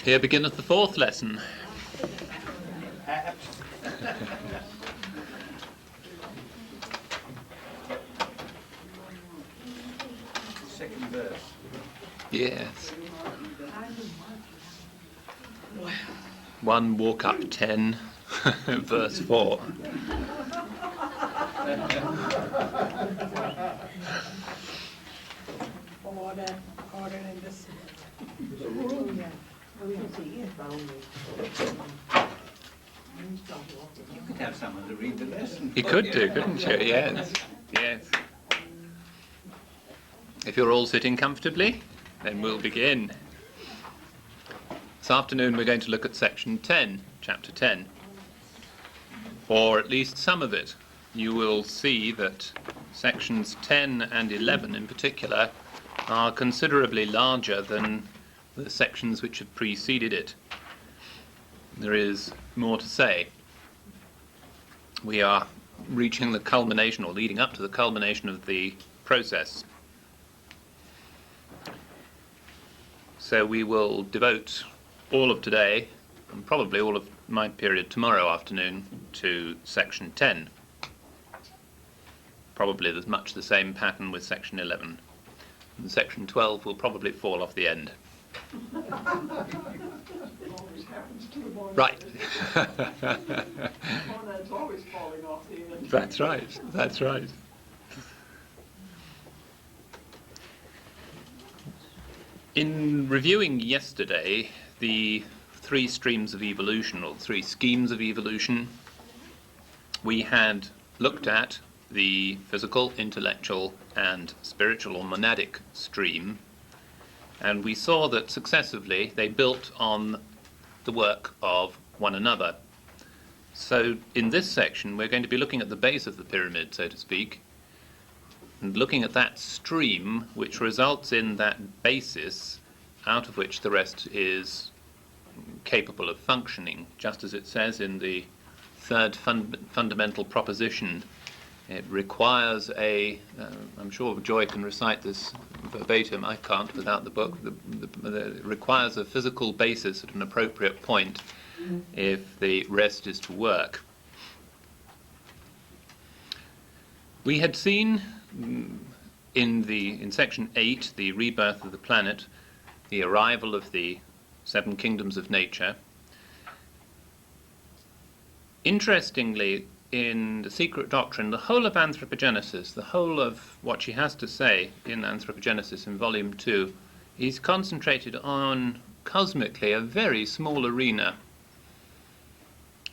Here beginneth the fourth lesson. Second verse. Yes. 1 Warcup 10, verse 4. Order in this. You could have someone to read the lesson. You could do, couldn't you? Yes. Yes. If you're all sitting comfortably, then we'll begin. This afternoon we're going to look at section 10, chapter 10, or at least some of it. You will see that sections 10 and 11 in particular are considerably larger than the sections which have preceded it. There is more to say. We are reaching the culmination, or leading up to the culmination of the process. So we will devote all of today, and probably all of my period tomorrow afternoon, to section 10. Probably there's much the same pattern with section 11. And section 12 will probably fall off the end. Always happens to the monad. Right. Monad's always falling off the end. That's right, that's right. In reviewing yesterday the three streams of evolution, or three schemes of evolution, we had looked at the physical, intellectual, and spiritual or monadic stream, and we saw that successively they built on the work of one another. So in this section we're going to be looking at the base of the pyramid, so to speak, and looking at that stream which results in that basis out of which the rest is capable of functioning, just as it says in the third fundamental proposition. It requires I'm sure Joy can recite this verbatim, I can't without the book, it requires a physical basis at an appropriate point if the rest is to work. We had seen in section 8 the rebirth of the planet, the arrival of the seven kingdoms of nature. Interestingly, in the Secret Doctrine, the whole of anthropogenesis, the whole of what she has to say in Anthropogenesis in volume 2, is concentrated on, cosmically, a very small arena.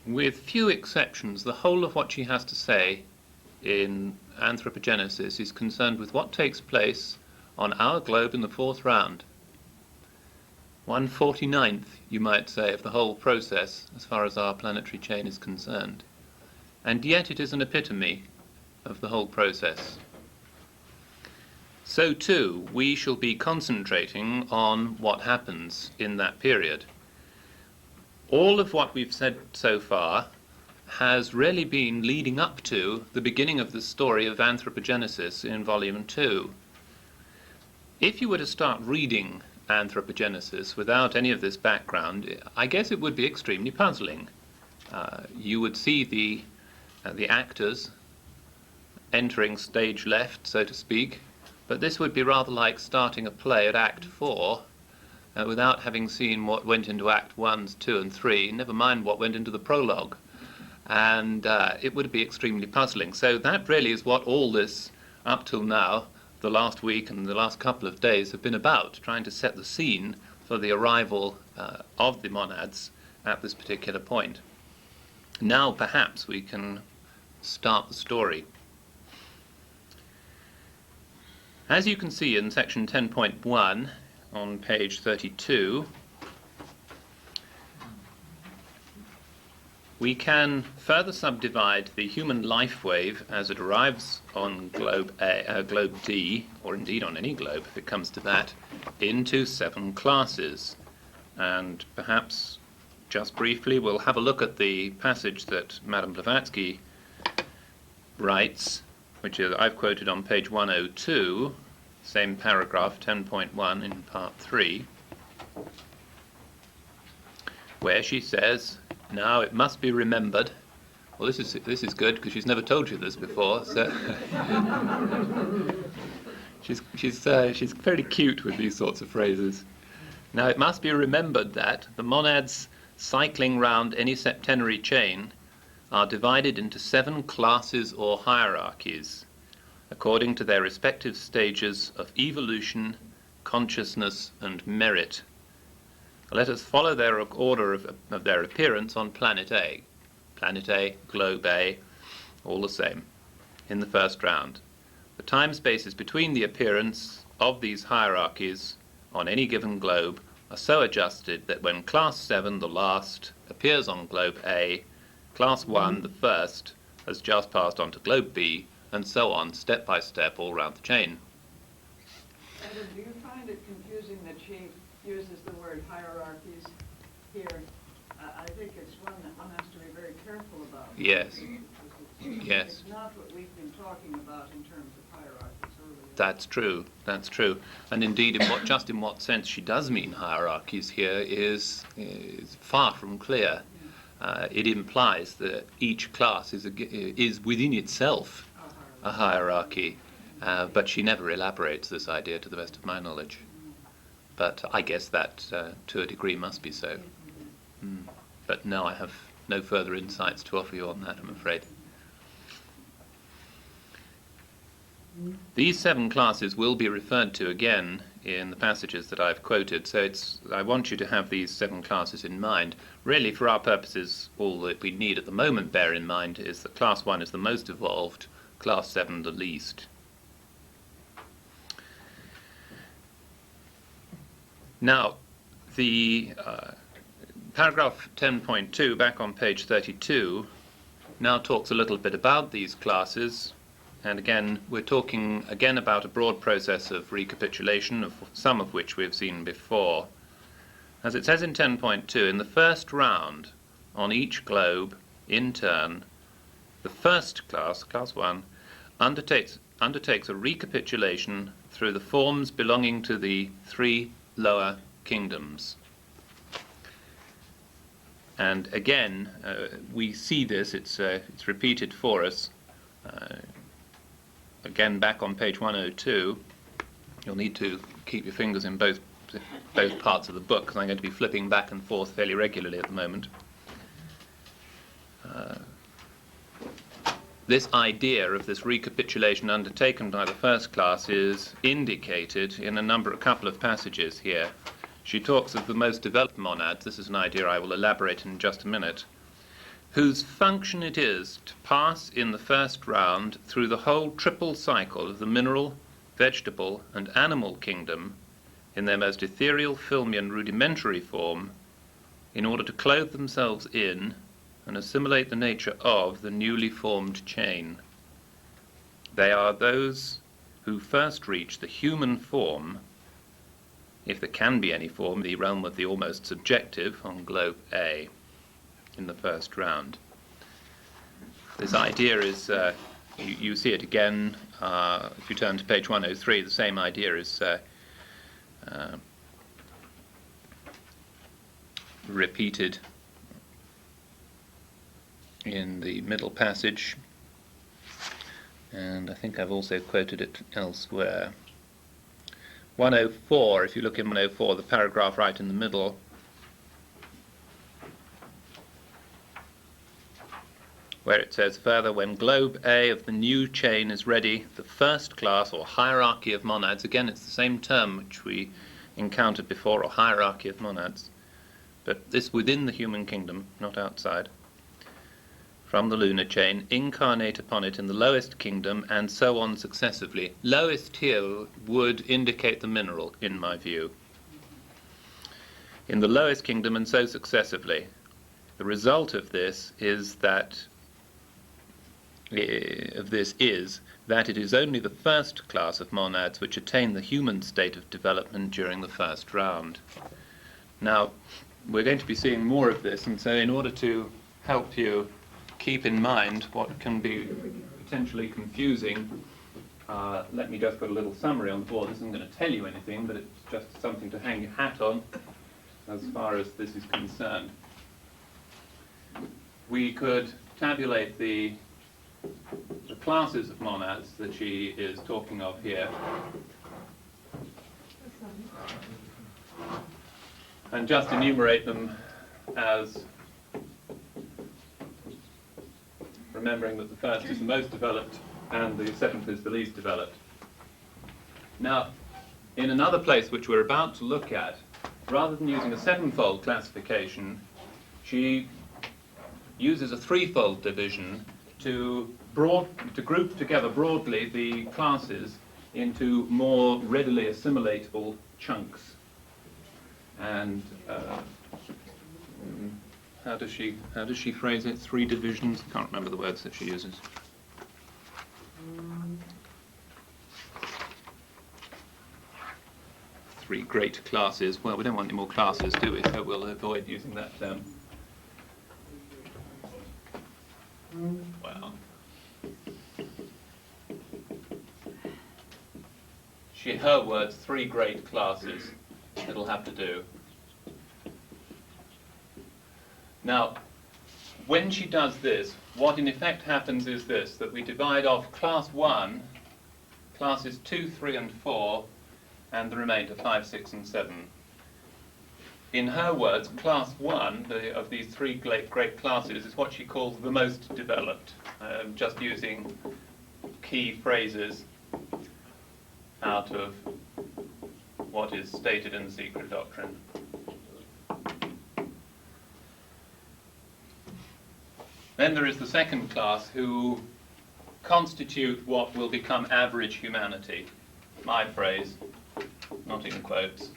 With few exceptions, the whole of what she has to say in Anthropogenesis is concerned with what takes place on our globe in the fourth round. 1/49th, you might say, of the whole process as far as our planetary chain is concerned. And yet it is an epitome of the whole process. So too, we shall be concentrating on what happens in that period. All of what we've said so far has really been leading up to the beginning of the story of anthropogenesis in volume 2. If you were to start reading Anthropogenesis without any of this background, I guess it would be extremely puzzling. You would see the actors entering stage left, so to speak, but this would be rather like starting a play at Act 4 without having seen what went into Act 1, 2 and 3, never mind what went into the prologue. And it would be extremely puzzling. So that really is what all this, up till now, the last week and the last couple of days have been about, trying to set the scene for the arrival of the monads at this particular point. Now perhaps we can start the story. As you can see in section 10.1 on page 32, we can further subdivide the human life wave as it arrives on globe D, or indeed on any globe if it comes to that, into 7 classes. And perhaps just briefly we'll have a look at the passage that Madame Blavatsky writes, which I've quoted on page 102, same paragraph, 10.1 in part 3. where she says, now it must be remembered. Well, this is good because she's never told you this before. So she's fairly cute with these sorts of phrases. Now it must be remembered that the monads cycling round any septenary chain are divided into 7 classes or hierarchies, according to their respective stages of evolution, consciousness, and merit. Let us follow their order of their appearance on planet A. Planet A, globe A, all the same, in the first round. The time spaces between the appearance of these hierarchies on any given globe are so adjusted that when Class 7, the last, appears on globe A, Class 1, the first, has just passed on to globe B, and so on, step by step, all round the chain. Adam, do you find it confusing that she uses the word hierarchies here? I think it's one that one has to be very careful about. Yes. Yes. It's not what we've been talking about in terms of hierarchies earlier. That's true. That's true. And indeed, in what sense she does mean hierarchies here is far from clear. It implies that each class is within itself a hierarchy, but she never elaborates this idea to the best of my knowledge. But I guess that, to a degree, must be so. But no, I have no further insights to offer you on that, I'm afraid. These 7 classes will be referred to again in the passages that I've quoted, so I want you to have these 7 classes in mind. Really, for our purposes, all that we need at the moment bear in mind is that Class 1 is the most evolved, Class 7 the least. Now, the paragraph 10.2, back on page 32, now talks a little bit about these classes. And again, we're talking again about a broad process of recapitulation, of some of which we've seen before. As it says in 10.2, in the first round, on each globe, in turn, the first class, Class 1, undertakes a recapitulation through the forms belonging to the 3 lower kingdoms. And again, we see this, it's repeated for us. Again, back on page 102, you'll need to keep your fingers in both parts of the book, because I'm going to be flipping back and forth fairly regularly at the moment. This idea of this recapitulation undertaken by the first class is indicated in a couple of passages here. She talks of the most developed monads, this is an idea I will elaborate in just a minute, whose function it is to pass in the first round through the whole triple cycle of the mineral, vegetable, and animal kingdom in their most ethereal, filmy, and rudimentary form, in order to clothe themselves in and assimilate the nature of the newly formed chain. They are those who first reach the human form, if there can be any form, the realm of the almost subjective, on globe A, in the first round. This idea is, you see it again, if you turn to page 103, the same idea is repeated in the middle passage, and I think I've also quoted it elsewhere. 104, if you look in 104, the paragraph right in the middle, where it says further, when globe A of the new chain is ready, the first class or hierarchy of monads, again it's the same term which we encountered before, or hierarchy of monads, but this within the human kingdom, not outside, from the lunar chain, incarnate upon it in the lowest kingdom, and so on successively. Lowest here would indicate the mineral, in my view. In the lowest kingdom, and so successively. The result of this is that it is only the first class of monads which attain the human state of development during the first round. Now, we're going to be seeing more of this, and so in order to help you keep in mind what can be potentially confusing, let me just put a little summary on the board. This isn't going to tell you anything, but it's just something to hang your hat on as far as this is concerned. we could tabulate the classes of monads that she is talking of here, and just enumerate them as remembering that the first is the most developed and the seventh is the least developed. Now, in another place which we're about to look at, rather than using a sevenfold classification, she uses a threefold division to group together broadly the classes into more readily assimilatable chunks. And how does she phrase it? Three divisions? I can't remember the words that she uses. Three great classes. Well, we don't want any more classes, do we? So we'll avoid using that term. Well, her words, three great classes. It'll have to do. Now, when she does this, what in effect happens is this, that we divide off class 1, classes 2, 3 and 4, and the remainder, 5, 6 and 7. In her words, class 1 of these three great classes is what she calls the most developed, just using key phrases out of what is stated in the secret doctrine. Then there is the second class, who constitute what will become average humanity. My phrase, not in quotes.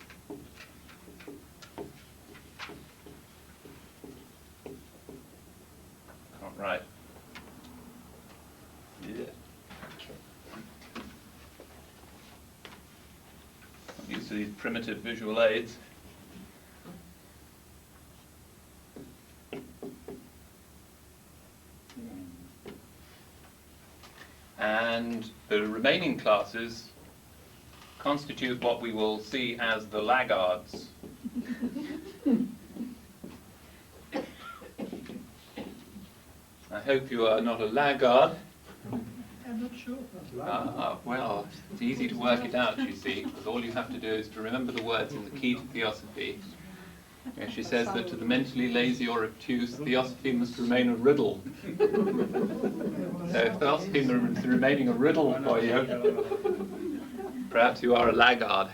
Can't write. Yeah. I'm used to these primitive visual aids. And the remaining classes constitute what we will see as the Laggards. I hope you are not a laggard. I'm not sure. Well, it's easy to work it out, you see, because all you have to do is to remember the words in the Key to Theosophy. Where she says that to the mentally lazy or obtuse, theosophy must remain a riddle. So if theosophy is remaining a riddle for you, perhaps you are a laggard.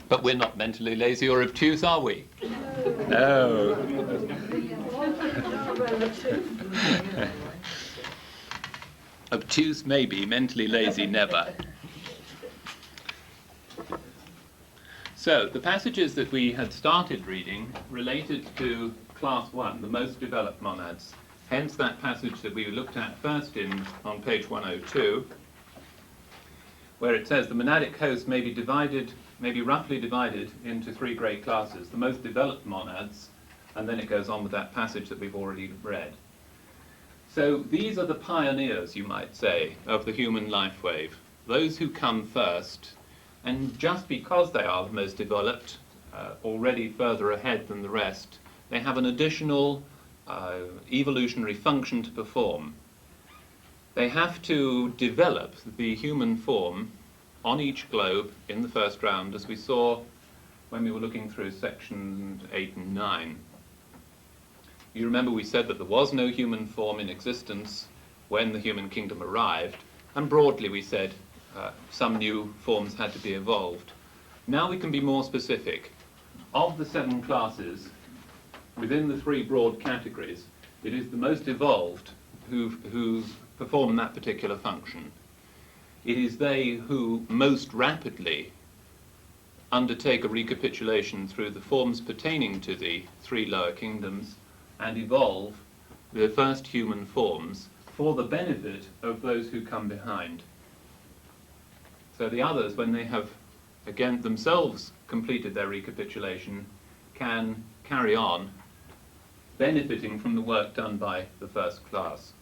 But we're not mentally lazy or obtuse, are we? No. Obtuse maybe, mentally lazy never. So, the passages that we had started reading related to class 1, the most developed monads. Hence that passage that we looked at first on page 102, where it says the monadic host may be roughly divided into three great classes, the most developed monads, and then it goes on with that passage that we've already read. So these are the pioneers, you might say, of the human life wave, those who come first. And just because they are the most developed, already further ahead than the rest, they have an additional evolutionary function to perform. They have to develop the human form on each globe in the first round, as we saw when we were looking through sections 8 and 9. You remember we said that there was no human form in existence when the human kingdom arrived, and broadly we said some new forms had to be evolved. Now we can be more specific. Of the 7 classes, within the 3 broad categories, it is the most evolved who perform that particular function. It is they who most rapidly undertake a recapitulation through the forms pertaining to the 3 lower kingdoms and evolve the first human forms for the benefit of those who come behind. So the others, when they have, again, themselves completed their recapitulation, can carry on benefiting from the work done by the first class.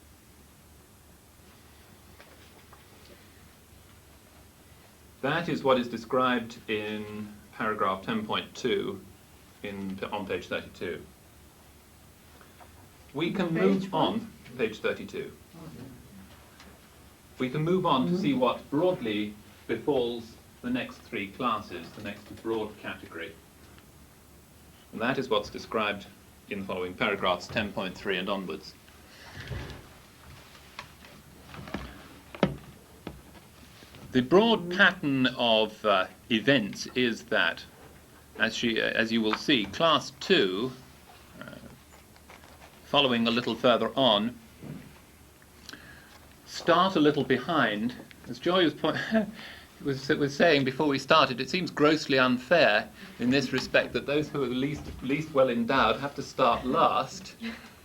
That is what is described in paragraph 10.2 on page 32. We can Page move what? on, page 32. We can move on to see what broadly befalls the next three classes, the next broad category. And that is what's described in the following paragraphs 10.3 and onwards. The broad pattern of events is that, as you will see, class 2, following a little further on, start a little behind. As Joy was saying before we started, it seems grossly unfair in this respect that those who are least well endowed have to start last,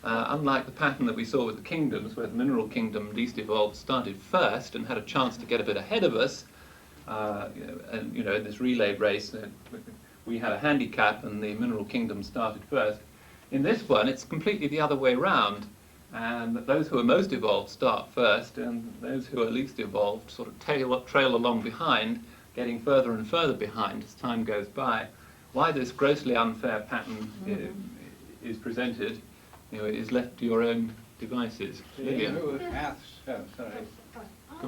unlike the pattern that we saw with the kingdoms, where the mineral kingdom, least evolved, started first and had a chance to get a bit ahead of us. And in this relay race, we had a handicap and the mineral kingdom started first. In this one, it's completely the other way round, and those who are most evolved start first, and those who are least evolved sort of trail along behind, getting further and further behind as time goes by. Why this grossly unfair pattern is presented, is left to your own devices. Lillian. Aren't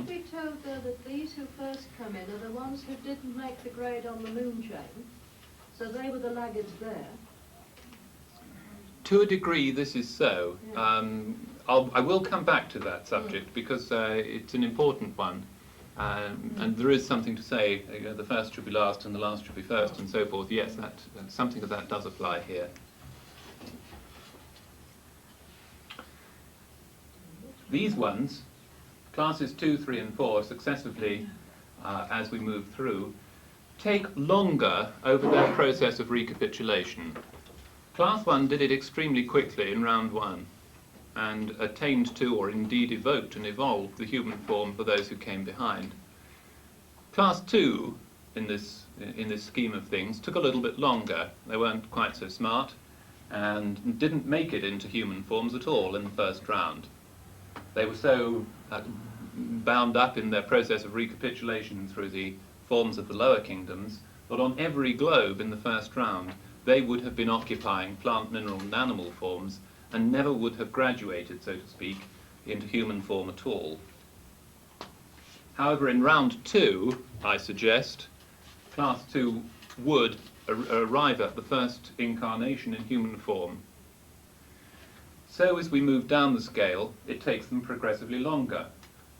we told, though, that these who first come in are the ones who didn't make the grade on the moon chain? So they were the laggards there. To a degree, this is so. Yeah. I will come back to that subject because it's an important one. And there is something to say, the first should be last and the last should be first and so forth. Yes, something of that does apply here. These ones, classes 2, 3 and 4, successively, as we move through, take longer over their process of recapitulation. Class 1 did it extremely quickly in round 1 and attained to, or indeed evoked and evolved, the human form for those who came behind. Class 2, in this scheme of things, took a little bit longer. They weren't quite so smart and didn't make it into human forms at all in the first round. They were so bound up in their process of recapitulation through the forms of the lower kingdoms that on every globe in the first round they would have been occupying plant, mineral and animal forms and never would have graduated, so to speak, into human form at all. However, in round 2, I suggest, class 2 would arrive at the first incarnation in human form. So as we move down the scale, it takes them progressively longer.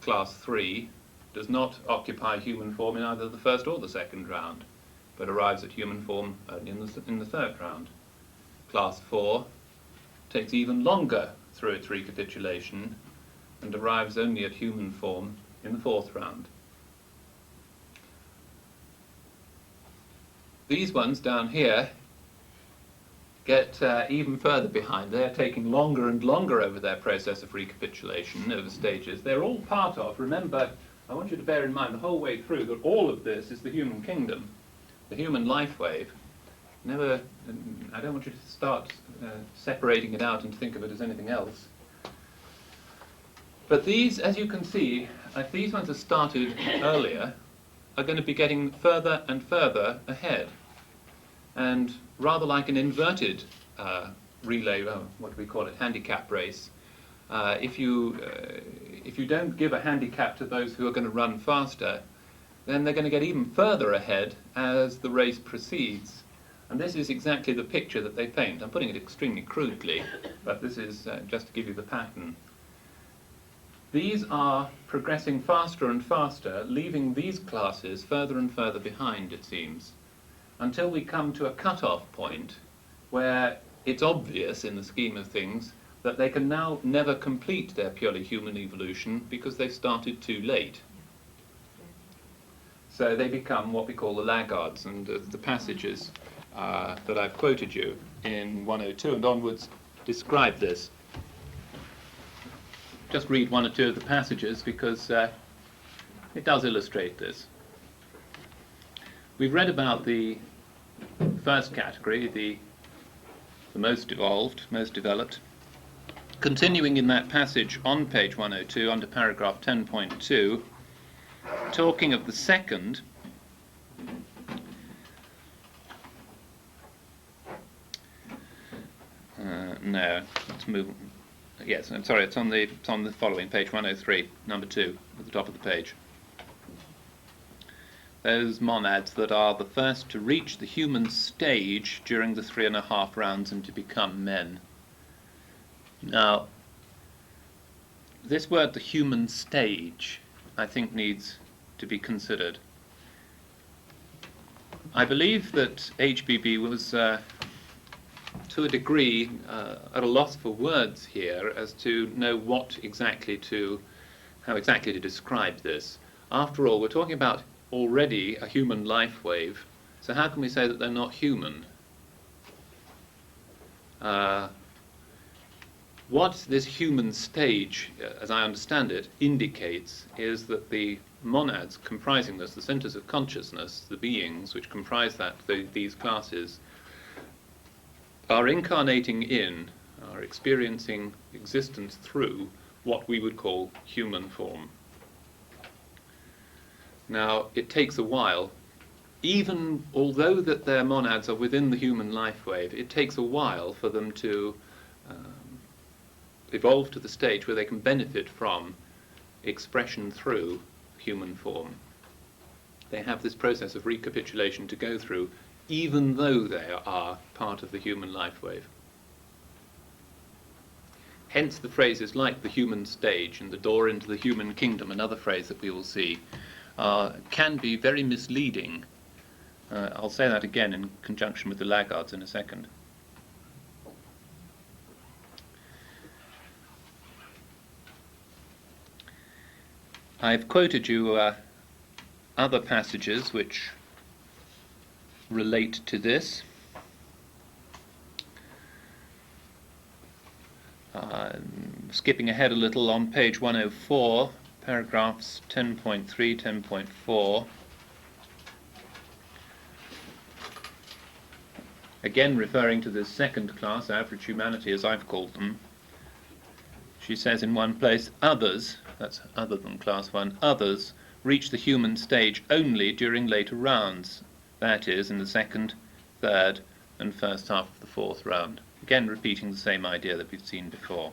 Class 3 does not occupy human form in either the first or the second round, but arrives at human form only in the third round. Class 4 takes even longer through its recapitulation and arrives only at human form in the fourth round. These ones down here get even further behind. They're taking longer and longer over their process of recapitulation over stages. They're all part of, remember, I want you to bear in mind the whole way through that all of this is the human kingdom, the human life wave. I don't want you to start separating it out and think of it as anything else. But these, as you can see, if these ones have started earlier, are going to be getting further and further ahead. And rather like an inverted relay, what do we call it, handicap race, if you don't give a handicap to those who are going to run faster, then they're going to get even further ahead as the race proceeds. And this is exactly the picture that they paint. I'm putting it extremely crudely, but this is just to give you the pattern. These are progressing faster and faster, leaving these classes further and further behind, it seems, until we come to a cut-off point where it's obvious in the scheme of things that they can now never complete their purely human evolution because they've started too late. So they become what we call the laggards, and the passages that I've quoted you in 102 and onwards describe this. Just read one or two of the passages because it does illustrate this. We've read about the first category, the most evolved, most developed. Continuing in that passage on page 102 under paragraph 10.2, talking of the second, No, let's move. Yes, I'm sorry, it's on the following, page 103, number 2, at the top of the page. Those monads that are the first to reach the human stage during the 3.5 rounds and to become men. Now, this word, the human stage, I think needs to be considered. I believe that HBB was, to a degree, at a loss for words here as to know how exactly to describe this. After all, we're talking about already a human life wave, so how can we say that they're not human? What this human stage, as I understand it, indicates is that the monads comprising this, the centers of consciousness, the beings which comprise these classes, are incarnating in, are experiencing existence through what we would call human form. Now, it takes a while, even although that their monads are within the human life wave, it takes a while for them to evolve to the stage where they can benefit from expression through human form. They have this process of recapitulation to go through, even though they are part of the human life wave. Hence the phrases like the human stage and the door into the human kingdom, another phrase that we will see, can be very misleading. I'll say that again in conjunction with the Laggards in a second. I've quoted you other passages which relate to this. Skipping ahead a little, on page 104, paragraphs 10.3, 10.4. Again referring to this second class, average humanity as I've called them, she says in one place, others, that's other than class 1, others reach the human stage only during later rounds, that is, in the second, third, and first half of the 4th round. Again repeating the same idea that we've seen before.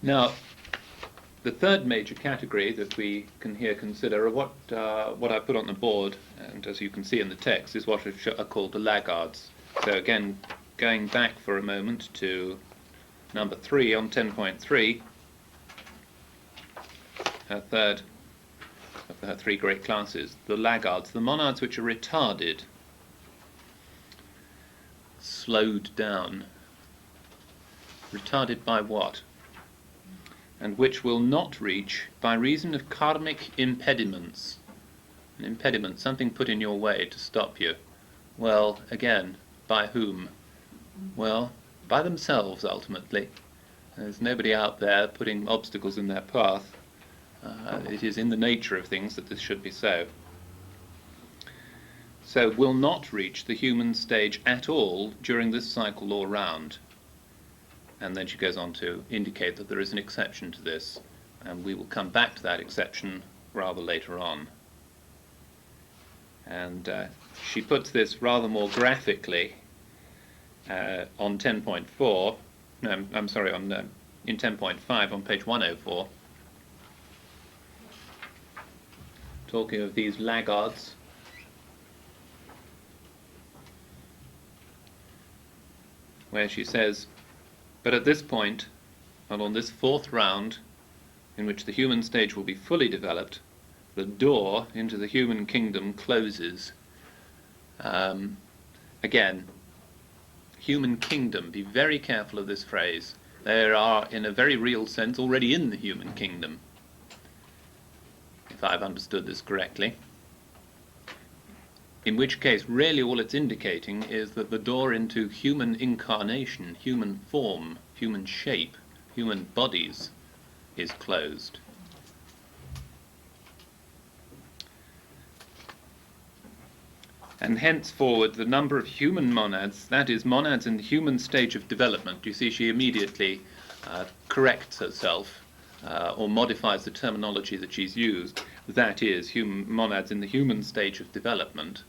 Now, the third major category that we can here consider are what I put on the board, and as you can see in the text, is what are called the Laggards. So again, going back for a moment to number 3 on 10.3, her third of her 3 great classes, the Laggards, the monads which are retarded, slowed down. Retarded by what? And which will not reach by reason of karmic impediments. An impediment, something put in your way to stop you. Well, again, by whom? Well, by themselves, ultimately. There's nobody out there putting obstacles in their path. It is in the nature of things that this should be so. So will not reach the human stage at all during this cycle or round. And then she goes on to indicate that there is an exception to this, and we will come back to that exception rather later on. And she puts this rather more graphically on 10.4, no, I'm sorry, in 10.5 on page 104, talking of these Laggards. Where she says, but at this point, and on this 4th round, in which the human stage will be fully developed, the door into the human kingdom closes. Again, human kingdom, be very careful of this phrase. They are, in a very real sense, already in the human kingdom, if I've understood this correctly. In which case, really all it's indicating is that the door into human incarnation, human form, human shape, human bodies is closed. And henceforward, the number of human monads, that is, monads in the human stage of development, you see she immediately corrects herself or modifies the terminology that she's used, that is, monads in the human stage of development,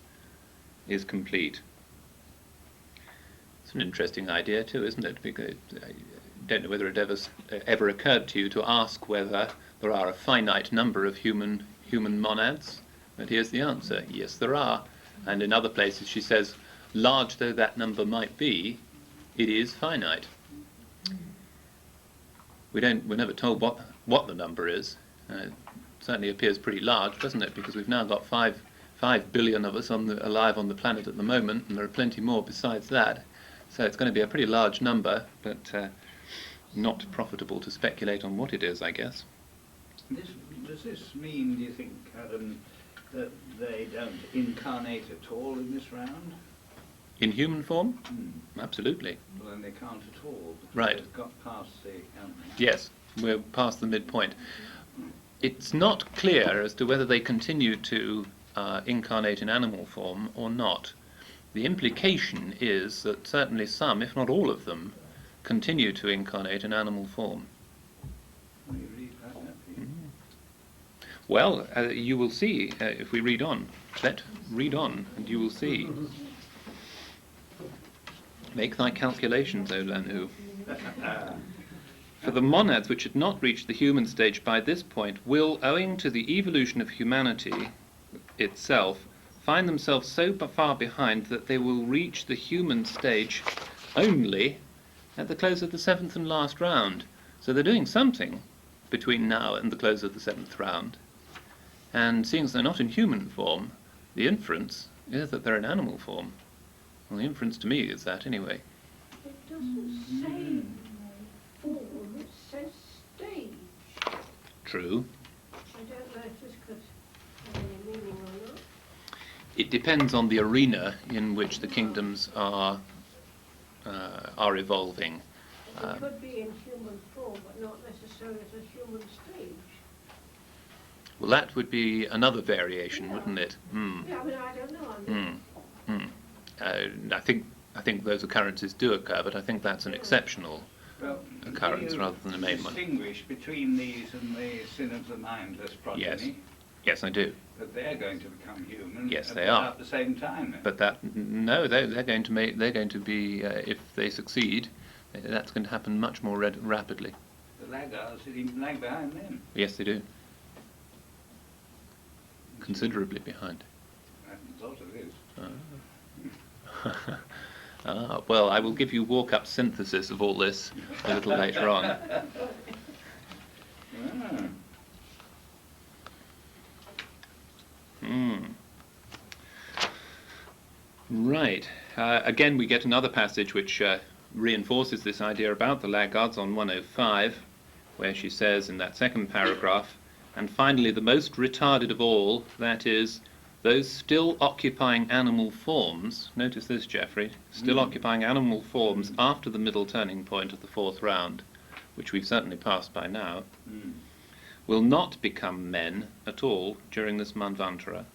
is complete. It's an interesting idea too, isn't it? Because I don't know whether it ever occurred to you to ask whether there are a finite number of human monads, but here's the answer: yes, there are. And in other places she says, large though that number might be, it is finite. We're never told what the number is. It certainly appears pretty large, doesn't it? Because we've now got 5 billion of us alive on the planet at the moment, and there are plenty more besides that. So it's going to be a pretty large number, but not profitable to speculate on what it is, I guess. Does this mean, do you think, Adam, that they don't incarnate at all in this round? In human form? Absolutely. Well, then they can't at all. Right. They've got past the... Yes, we're past the midpoint. It's not clear as to whether they continue to incarnate in animal form or not. The implication is that certainly some, if not all of them, continue to incarnate in animal form. Well, you read that, don't you? Well, you will see if we read on. Read on, and you will see. Make thy calculations, O Lanu. For the monads which had not reached the human stage by this point will, owing to the evolution of humanity itself, find themselves so far behind that they will reach the human stage only at the close of the 7th and last round. So they're doing something between now and the close of the 7th round. And seeing as they're not in human form, the inference is that they're in animal form. Well, the inference to me is that, anyway. It doesn't say form, it says stage. True. I don't know if this could have any meaning or not. It depends on the arena in which the kingdoms are evolving. It could be in human form, but not necessarily as a human stage. Well, that would be another variation, wouldn't it? Yeah, I mean, I don't know. I think those occurrences do occur, but I think that's an exceptional occurrence do you rather than a main one. distinguish between these and the sin of the mindless progeny? Yes, I do. But they're going to become human. Yes, they are. At the same time. Then. But they're going to be if they succeed, that's going to happen much more rapidly. The Laggards even lag behind them. Yes, they do. Considerably behind. I hadn't thought of this. Well, I will give you Warcup's synthesis of all this a little later on. Right. Again, we get another passage which reinforces this idea about the Laggards on 105, where she says in that second paragraph, and finally the most retarded of all, that is, those still occupying animal forms, notice this, Geoffrey, still occupying animal forms after the middle turning point of the 4th round, which we've certainly passed by now, will not become men at all during this Manvantara.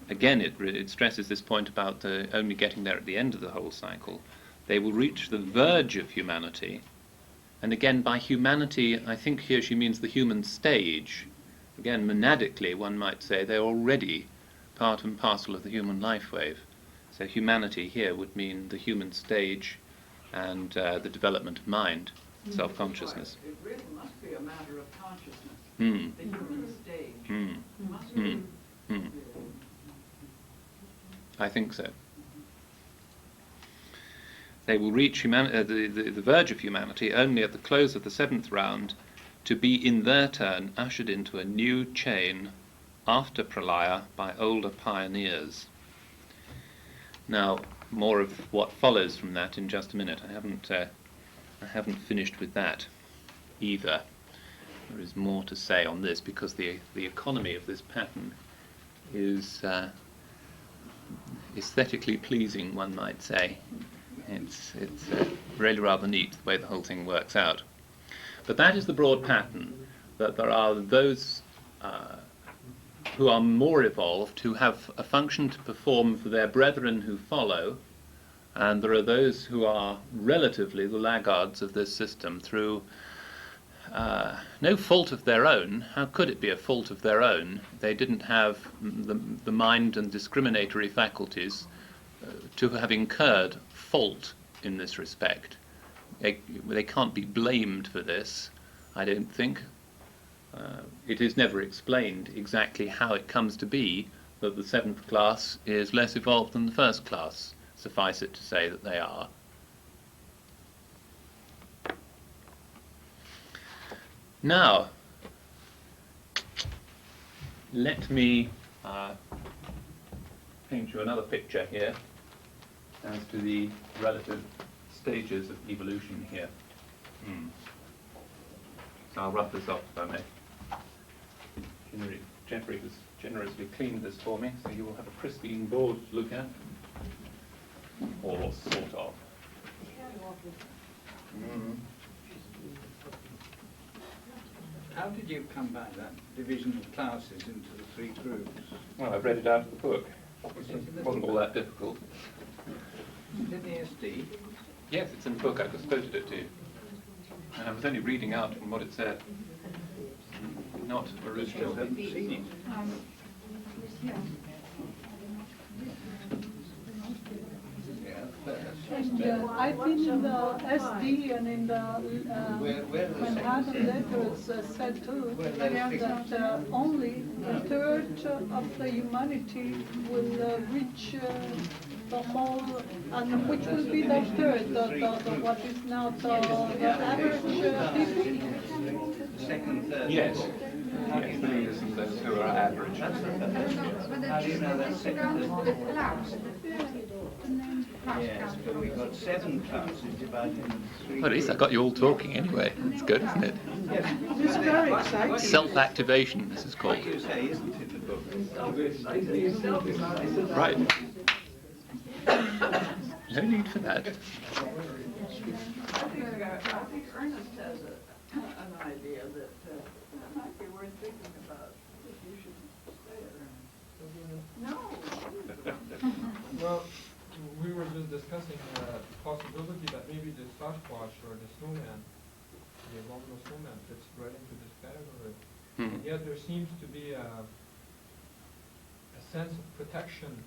Again, it stresses this point about only getting there at the end of the whole cycle. They will reach the verge of humanity, and again, by humanity, I think here she means the human stage. Again, monadically, one might say they're already part and parcel of the human life wave. So humanity here would mean the human stage and the development of mind, self-consciousness. It really must be a matter of consciousness, the human stage. Must be. I think so. They will reach the verge of humanity only at the close of the 7th round, to be in their turn ushered into a new chain after Pralaya by older pioneers. Now, more of what follows from that in just a minute. I haven't finished with that either. There is more to say on this because the economy of this pattern is aesthetically pleasing, one might say. It's really rather neat the way the whole thing works out. But that is the broad pattern, that there are those who are more evolved, who have a function to perform for their brethren who follow, and there are those who are relatively the laggards of this system through no fault of their own. How could it be a fault of their own? They didn't have the mind and discriminatory faculties to have incurred fault in this respect. They can't be blamed for this, I don't think. It is never explained exactly how it comes to be that the 7th class is less evolved than the 1st class. Suffice it to say that they are. Now, let me paint you another picture here as to the relative stages of evolution here. So I'll rub this off if I may. Geoffrey has generously cleaned this for me, so you will have a pristine board to look at. Or sort of. How did you come by that division of classes into the 3 groups? Well, I've read it out of the book. It wasn't all that difficult. In the SD? Yes, it's in the book. I just quoted it to you. And I was only reading out from what it said. Not original. I haven't seen it. And I've been in the SD and in the Manhattan letters said too that only a third of the humanity will reach the whole, and which will be the third, what is now the average people? The second, third. Yes. Yes, these are those who are average. How do you know that's second, third? Yes, but we've got 7 classes divided into 3 Well, at least I got you all talking anyway. It's good, isn't it? It's very exciting. Self-activation, this is called. What you say isn't in the book. Right. No need for that. I think Ernest has an idea that might be worth thinking about, if you should stay at Ernest. No. Well, we were just discussing the possibility that maybe the Sasquatch or the snowman, the abominable snowman, fits right into this category. Hmm. Yet there seems to be a sense of protection,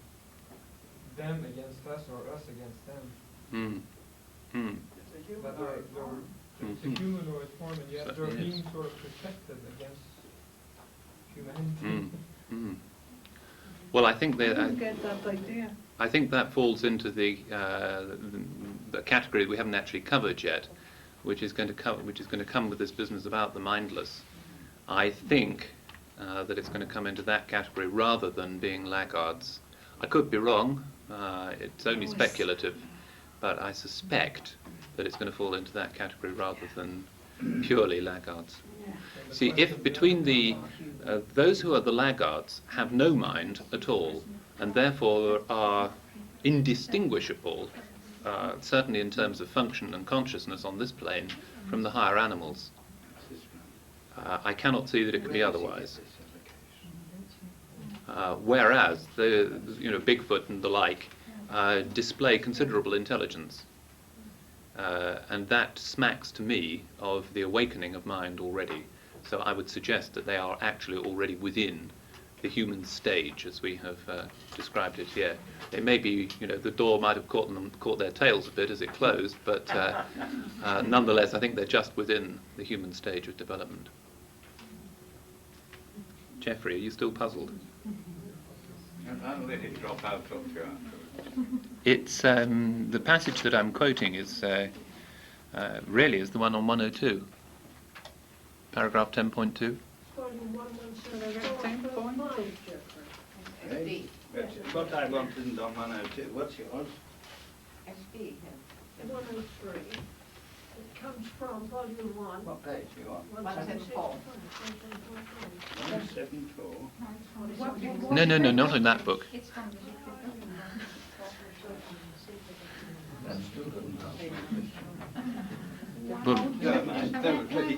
them against us or us against them. It's a That humanoid it's a humanoid form, and yet they're Certainly is. being sort of protected against humanity. Well, I think I that don't get that idea. I think that falls into the category we haven't actually covered yet, which is going to come with this business about the mindless. I think that it's going to come into that category rather than being Laggards. I could be wrong. It's only speculative, but I suspect that it's going to fall into that category rather than purely Laggards. See, if between those who are the Laggards have no mind at all, and therefore are indistinguishable, certainly in terms of function and consciousness on this plane, from the higher animals, I cannot see that it can be otherwise. Whereas the Bigfoot and the like display considerable intelligence, and that smacks to me of the awakening of mind already. So I would suggest that they are actually already within the human stage, as we have described it here. It may be, the door might have caught their tails a bit as it closed, but nonetheless, I think they're just within the human stage of development. Geoffrey, are you still puzzled? I'll let it drop out of you afterwards. It's the passage that I'm quoting is really is the one on 102, paragraph 10.2. Okay. But what I want isn't on 102. What's yours? SD. 103. It comes from volume 1. What page are you on? 174. 174. No, not in that book. That still doesn't answer my question. Well, No, don't let it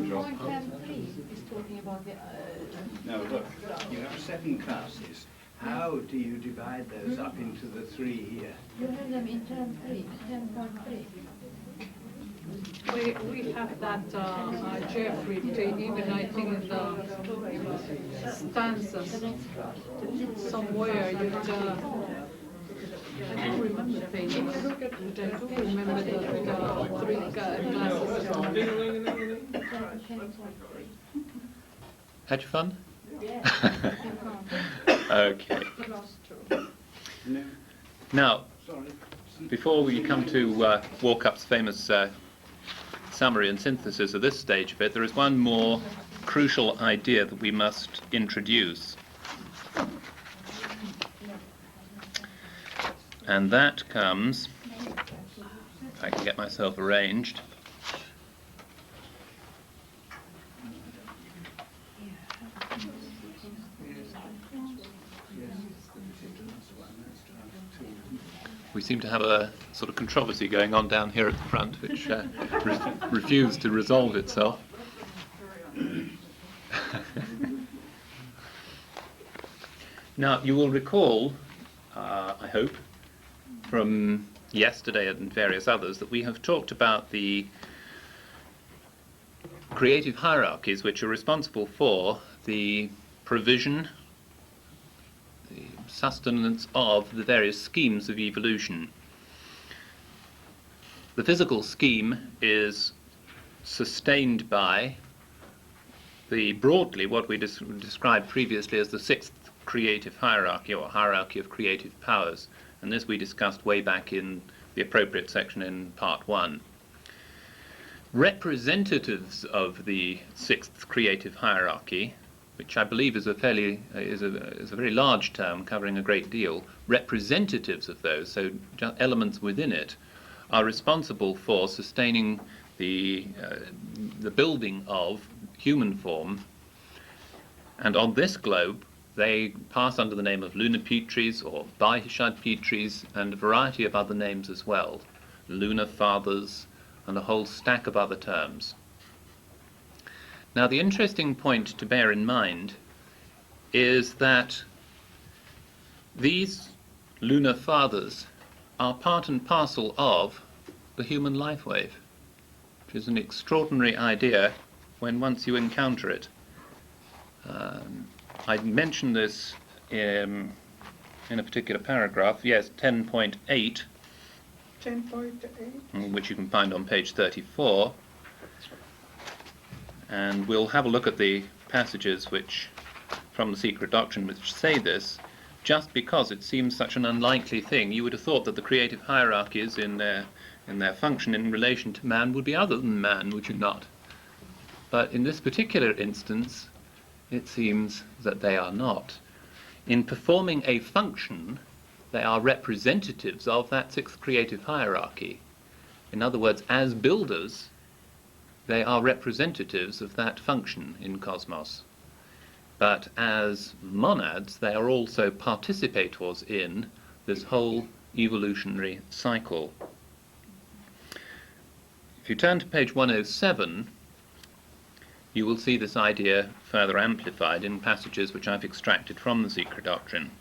drop. 1.3 is talking about the... No, look, you have 7 classes. How do you divide those up into the 3 here? You have them in term 3, 10.3. We have that Jeffrey, even I think in the stanzas somewhere. I don't remember the page, but I do remember the three classes. Had you fun? Okay. No, Now, sorry. before we come to Warcup's famous summary and synthesis of this stage of it, there is one more crucial idea that we must introduce. And that comes, if I can get myself arranged, we seem to have a sort of controversy going on down here at the front, which refused to resolve itself. Now, you will recall, I hope, from yesterday and various others, that we have talked about the creative hierarchies which are responsible for the provision, the sustenance of the various schemes of evolution. The physical scheme is sustained by broadly what we described previously as the sixth creative hierarchy, or hierarchy of creative powers, and this we discussed way back in the appropriate section in part 1. Representatives of the sixth creative hierarchy, which I believe is a very large term covering a great deal, representatives of those, so elements within it, are responsible for sustaining the building of human form, and on this globe they pass under the name of lunar Petries or Bihishad Petries and a variety of other names as well, lunar fathers and a whole stack of other terms. Now, the interesting point to bear in mind is that these lunar fathers are part and parcel of the human life wave, which is an extraordinary idea when once you encounter it. I mentioned this in a particular paragraph, yes, 10.8, 10.8. which you can find on page 34. And we'll have a look at the passages which, from the Secret Doctrine, which say this, just because it seems such an unlikely thing. You would have thought that the creative hierarchies in their function in relation to man would be other than man, would you not? But in this particular instance, it seems that they are not. In performing a function, they are representatives of that sixth creative hierarchy. In other words, as builders, they are representatives of that function in cosmos. But as monads, they are also participators in this whole evolutionary cycle. If you turn to page 107, you will see this idea further amplified in passages which I've extracted from the Secret Doctrine.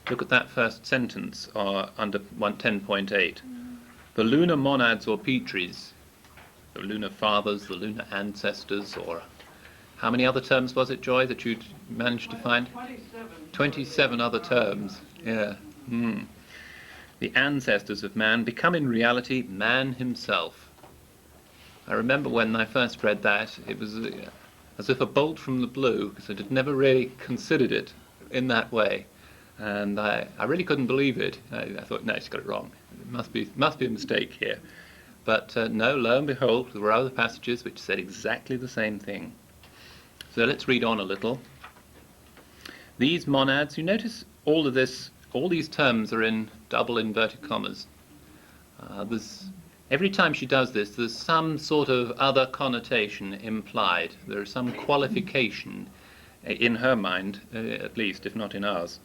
Look at that first sentence under 10.8. The lunar monads or Petries, the lunar fathers, the lunar ancestors, or how many other terms was it, Joy, that you'd managed to find? 27 other terms, yeah. The ancestors of man become in reality man himself. I remember when I first read that, it was as if a bolt from the blue, because I had never really considered it in that way. And I really couldn't believe it. I thought, no, she's got it wrong. It must be a mistake here. But no, lo and behold, there were other passages which said exactly the same thing. So let's read on a little. These monads, you notice all these terms are in double inverted commas. Every time she does this, there's some sort of other connotation implied. There is some qualification in her mind, at least, if not in ours.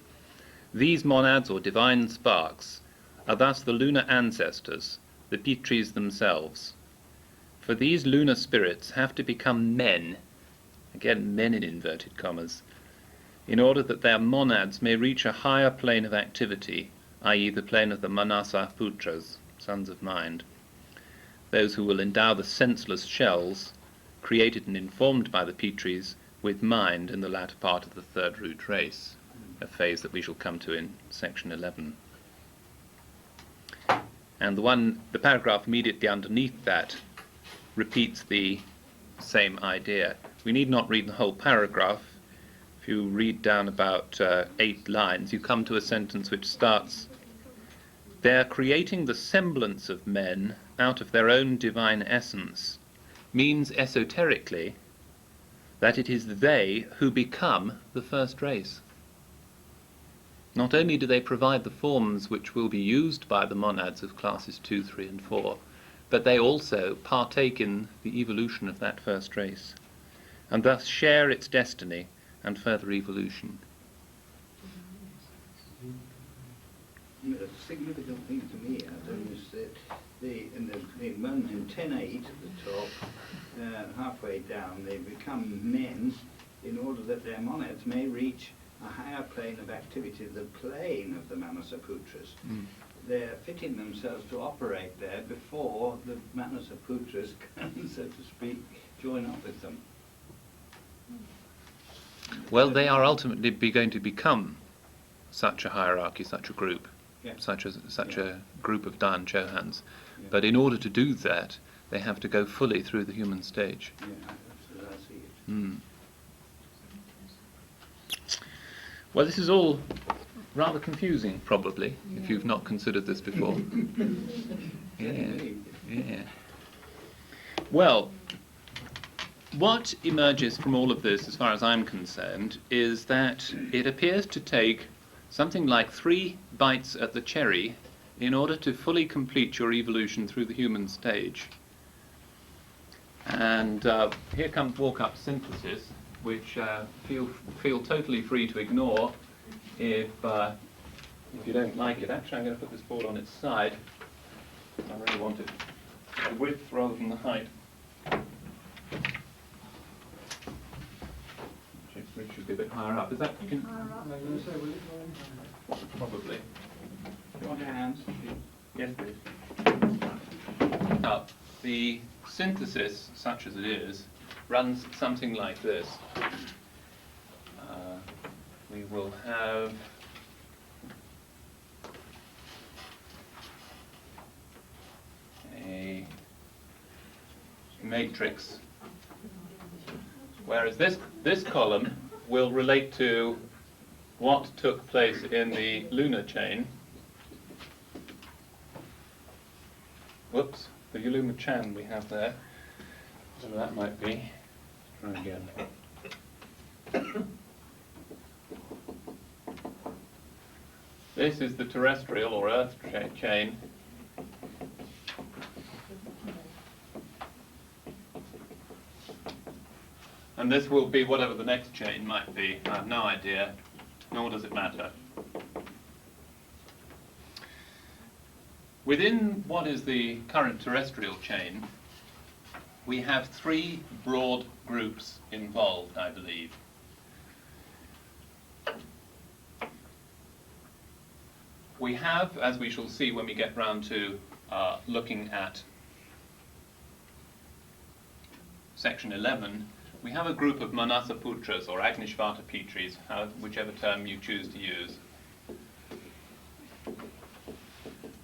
These monads, or divine sparks, are thus the lunar ancestors, the Petries themselves. For these lunar spirits have to become men, again men in inverted commas, in order that their monads may reach a higher plane of activity, i.e. the plane of the Manasa Putras, sons of mind, those who will endow the senseless shells, created and informed by the Pitris, with mind in the latter part of the third root race, a phase that we shall come to in section 11. And the paragraph immediately underneath that repeats the same idea. We need not read the whole paragraph. If you read down about 8 lines, you come to a sentence which starts, "They are creating the semblance of men out of their own divine essence," means esoterically that it is they who become the first race. Not only do they provide the forms which will be used by the monads of classes 2, 3 and 4, but they also partake in the evolution of that first race, and thus share its destiny and further evolution. The significant thing to me, Adam, is that in 10.8 at the top, halfway down, they become men in order that their monads may reach a higher plane of activity, the plane of the Manasaputras. They're fitting themselves to operate there before the Manasaputras can, so to speak, join up with them. Well, they are ultimately going to become such a hierarchy, such a group, such a group of Dayan Chohans. Yeah. But in order to do that, they have to go fully through the human stage. Yeah, that's as I see it. Mm. Well, this is all rather confusing, probably, if you've not considered this before. Yeah. Well, what emerges from all of this, as far as I'm concerned, is that it appears to take something like 3 bites at the cherry in order to fully complete your evolution through the human stage. And here comes Warcup's synthesis, which feel totally free to ignore if you don't like it. Actually, I'm going to put this board on its side. I really want it the width rather than the height. It should be a bit higher up. Is that? Probably. Do you want your hands? Yes, please. The synthesis, such as it is, runs something like this. We will have a matrix, whereas this column will relate to what took place in the lunar chain. Whoops, the lunar chain we have there. Whatever that might be. Try again. This is the terrestrial or Earth chain. And this will be whatever the next chain might be. I have no idea, nor does it matter. Within what is the current terrestrial chain, we have 3 broad groups involved, I believe. We have, as we shall see when we get round to looking at section 11, we have a group of Manasaputras or Agnishvata Pitris, whichever term you choose to use,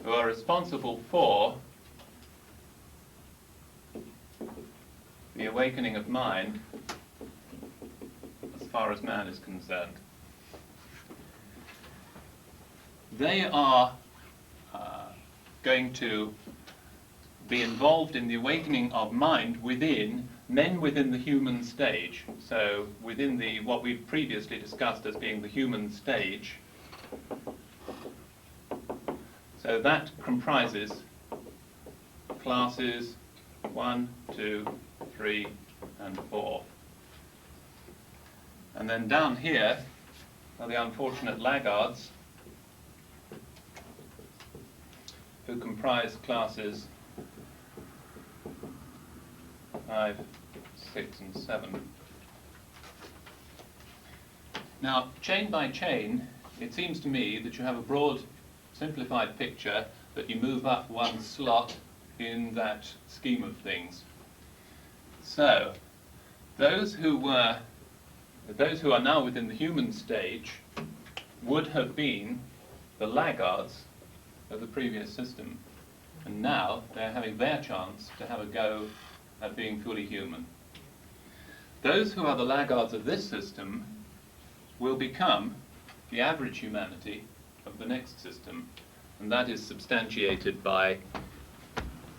who are responsible for the awakening of mind as far as man is concerned. They are going to be involved in the awakening of mind within men within the human stage. So within what we've previously discussed as being the human stage. So that comprises classes 1, 2, 3, and 4. And then down here are the unfortunate Laggards, who comprise classes 5, 6, and 7. Now, chain by chain, it seems to me that you have a broad, simplified picture that you move up one slot in that scheme of things. So, those who are now within the human stage would have been the laggards of the previous system. And now they're having their chance to have a go at being fully human. Those who are the laggards of this system will become the average humanity of the next system. And that is substantiated by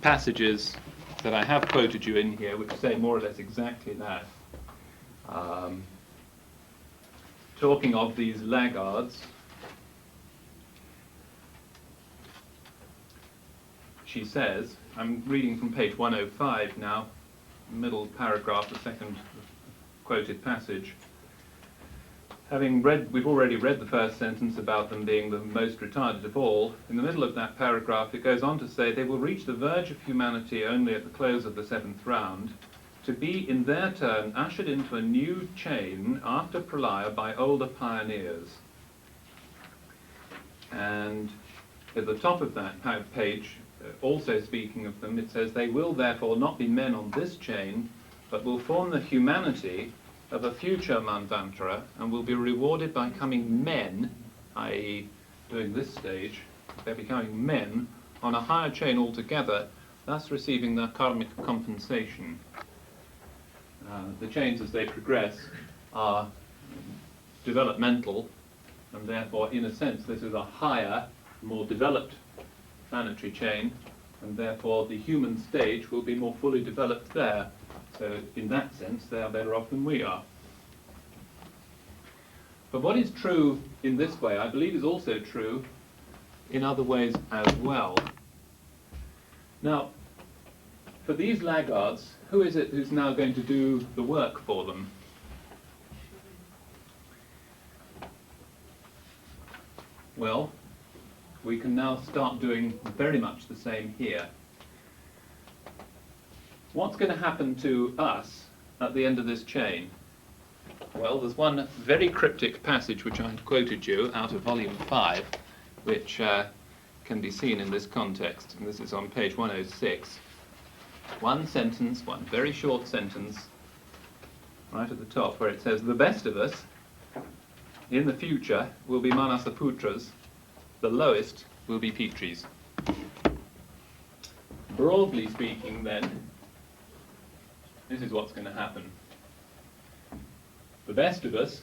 passages that I have quoted you in here, which say more or less exactly that. Talking of these laggards, she says, I'm reading from page 105 now, middle paragraph, the second quoted passage. We've already read the first sentence about them being the most retarded of all. In the middle of that paragraph, it goes on to say, they will reach the verge of humanity only at the close of the 7th round, to be in their turn ushered into a new chain after Pralaya by older pioneers. And at the top of that page, also speaking of them, it says, they will therefore not be men on this chain, but will form the humanity of a future Manvantara, and will be rewarded by becoming men, i.e. doing this stage, they're becoming men on a higher chain altogether, thus receiving their karmic compensation. The chains as they progress are developmental, and therefore in a sense this is a higher, more developed planetary chain, and therefore the human stage will be more fully developed there. So in that sense they are better off than we are. But what is true in this way, I believe, is also true in other ways as well. Now, for these laggards, who is it who's now going to do the work for them? Well, we can now start doing very much the same here. What's going to happen to us at the end of this chain? Well, there's one very cryptic passage which I quoted you out of volume 5, which can be seen in this context, and this is on page 106. One sentence, one very short sentence, right at the top, where it says, the best of us in the future will be Manasaputras, the lowest will be Pitris. Broadly speaking, then, this is what's going to happen. The best of us,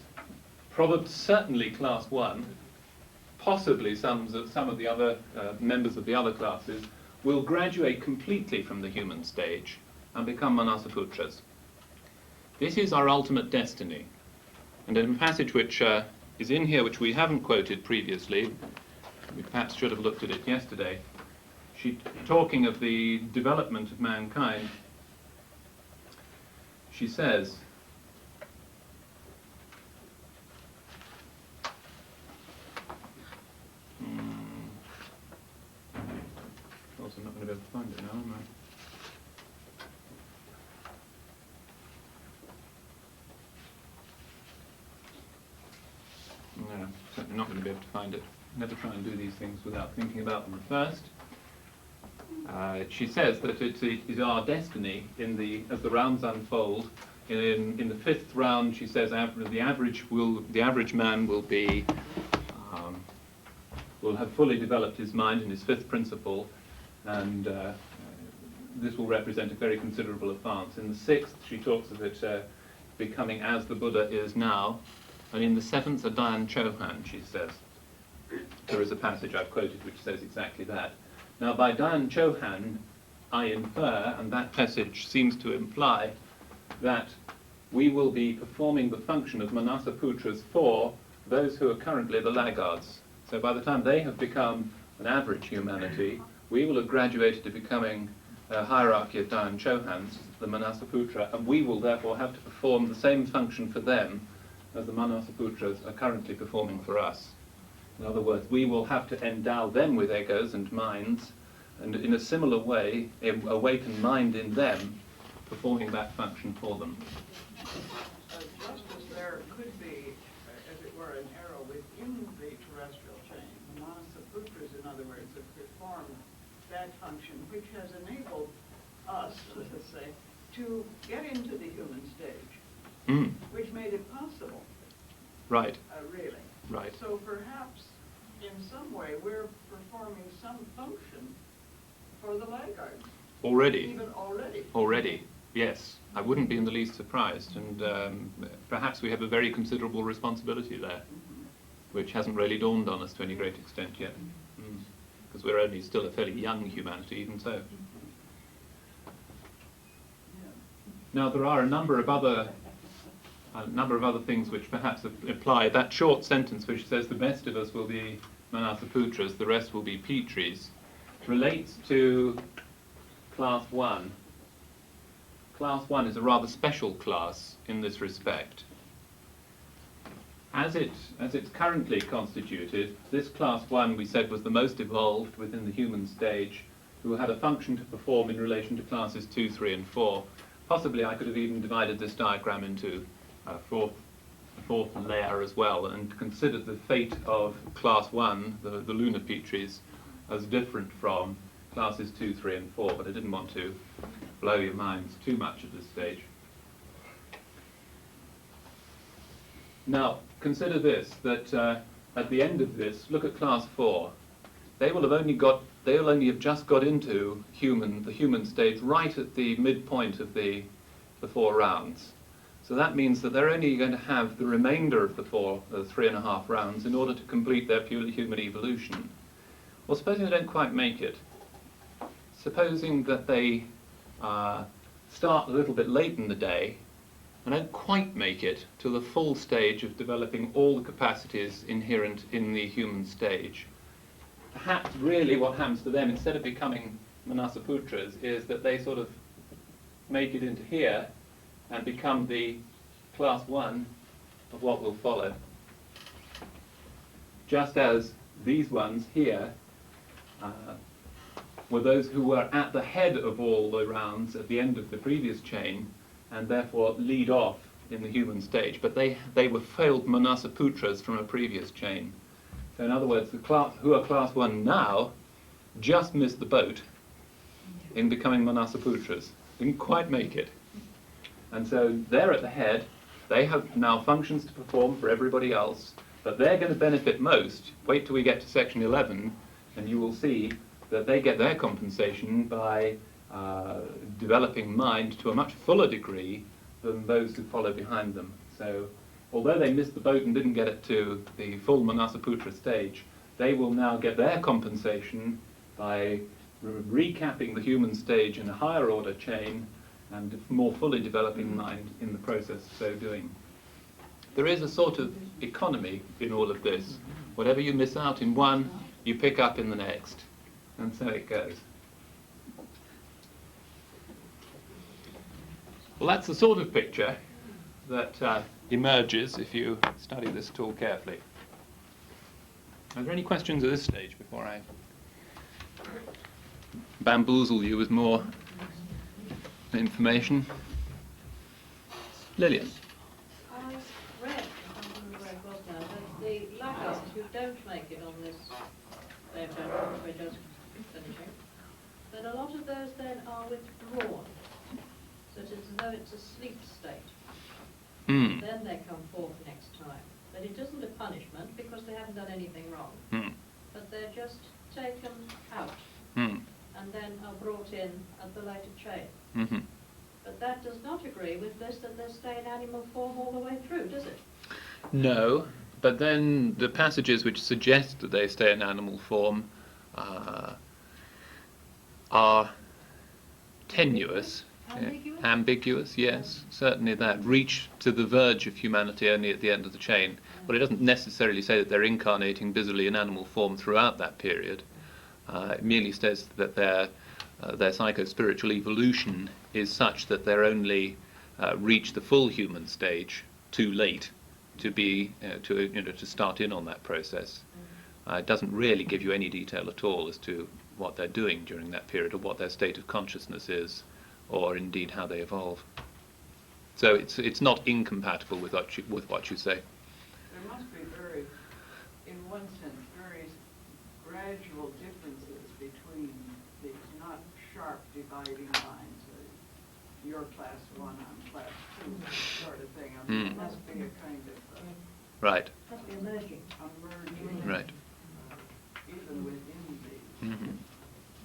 probably certainly class 1, possibly some of the other members of the other classes, will graduate completely from the human stage and become Manasaputras. This is our ultimate destiny. And in a passage which is in here, which we haven't quoted previously, we perhaps should have looked at it yesterday, talking of the development of mankind, she says, I'm not going to be able to find it now, am I? No, certainly not going to be able to find it. Never try and do these things without thinking about them first. She says that it is our destiny as the rounds unfold. In the 5th round, she says the average man will have fully developed his mind in his 5th principle, and this will represent a very considerable advance. In the 6th, she talks of it becoming as the Buddha is now, and in the 7th, a Dayan Chohan, she says. There is a passage I've quoted which says exactly that. Now, by Dayan Chohan, I infer, and that passage seems to imply, that we will be performing the function of Manasaputras for those who are currently the laggards. So by the time they have become an average humanity, we will have graduated to becoming a hierarchy of Dayan Chohans, the Manasaputra, and we will therefore have to perform the same function for them as the Manasaputras are currently performing for us. In other words, we will have to endow them with egos and minds, and in a similar way, awaken mind in them, performing that function for them. Just as there could be, as it in the terrestrial chain. The Manasaputras, in other words, have performed that function, which has enabled us, let us say, to get into the human stage, which made it possible. Right. Really. Right. So perhaps, in some way, we're performing some function for the Laggards. Already. Even already. Already. Yes. I wouldn't be in the least surprised, and perhaps we have a very considerable responsibility there, which hasn't really dawned on us to any great extent yet, because we're only still a fairly young humanity, even so. Now there are a number of other things which perhaps apply. That short sentence which says the best of us will be Manasaputras, the rest will be Petries, relates to class 1. Class 1 is a rather special class in this respect. As it's currently constituted, this class 1 we said was the most evolved within the human stage, who had a function to perform in relation to classes 2, 3 and 4. Possibly I could have even divided this diagram into a fourth layer as well, and considered the fate of class 1, the lunar Petries, as different from classes 2, 3 and 4, but I didn't want to blow your minds too much at this stage. Now, consider this, that at the end of this, look at class 4. They will only have just got into the human stage right at the midpoint of the 4 rounds. So that means that they're only going to have the remainder of the 3.5 rounds in order to complete their purely human evolution. Well, supposing they don't quite make it. Supposing that they start a little bit late in the day and don't quite make it to the full stage of developing all the capacities inherent in the human stage. Perhaps really what happens to them, instead of becoming Manasaputras, is that they sort of make it into here and become the class 1 of what will follow. Just as these ones here were those who were at the head of all the rounds at the end of the previous chain, and therefore lead off in the human stage. But they were failed Manasaputras from a previous chain. So in other words, the class who are class 1 now just missed the boat in becoming Manasaputras. Didn't quite make it. And so they're at the head. They have now functions to perform for everybody else, but they're going to benefit most. Wait till we get to section 11, and you will see that they get their compensation by developing mind to a much fuller degree than those who follow behind them. So although they missed the boat and didn't get it to the full Manasaputra stage, they will now get their compensation by recapping the human stage in a higher order chain and more fully developing mind in the process of so doing. There is a sort of economy in all of this. Whatever you miss out in one, you pick up in the next. And so it goes. Well, that's the sort of picture that emerges if you study this at all carefully. Are there any questions at this stage before I bamboozle you with more information? Lillian. I read, I don't remember where it was now, that the Laggards who don't make it on this day of judgment, which we're just finishing, that a lot of those then are withdrawn. So it's as though it's a sleep state. Then they come forth next time. But it isn't a punishment because they haven't done anything wrong. But they're just taken out and then are brought in at the later chain. But that does not agree with this that they stay in animal form all the way through, does it? No, but then the passages which suggest that they stay in animal form are tenuous. Ambiguous? Ambiguous, yes, certainly that. Reach to the verge of humanity only at the end of the chain. Well, it doesn't necessarily say that they're incarnating busily in animal form throughout that period. It merely says that their psycho-spiritual evolution is such that they're only reach the full human stage too late to be to start in on that process. It doesn't really give you any detail at all as to what they're doing during that period or what their state of consciousness is, or indeed how they evolve. So it's not incompatible with what you say. There must be very gradual differences between these, not sharp dividing lines, you're class 1, I'm class 2 sort of thing. I mean, it must be a kind of Right. Must be emerging. emerging, Right. even within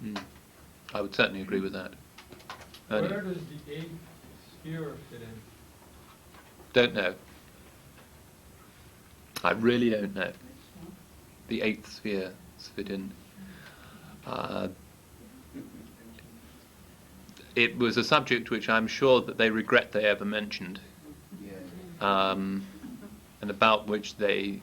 these. I would certainly agree with that. Where does the 8th sphere fit in? Don't know. I really don't know. The 8th sphere fit in. It was a subject which I'm sure that they regret they ever mentioned, and about which they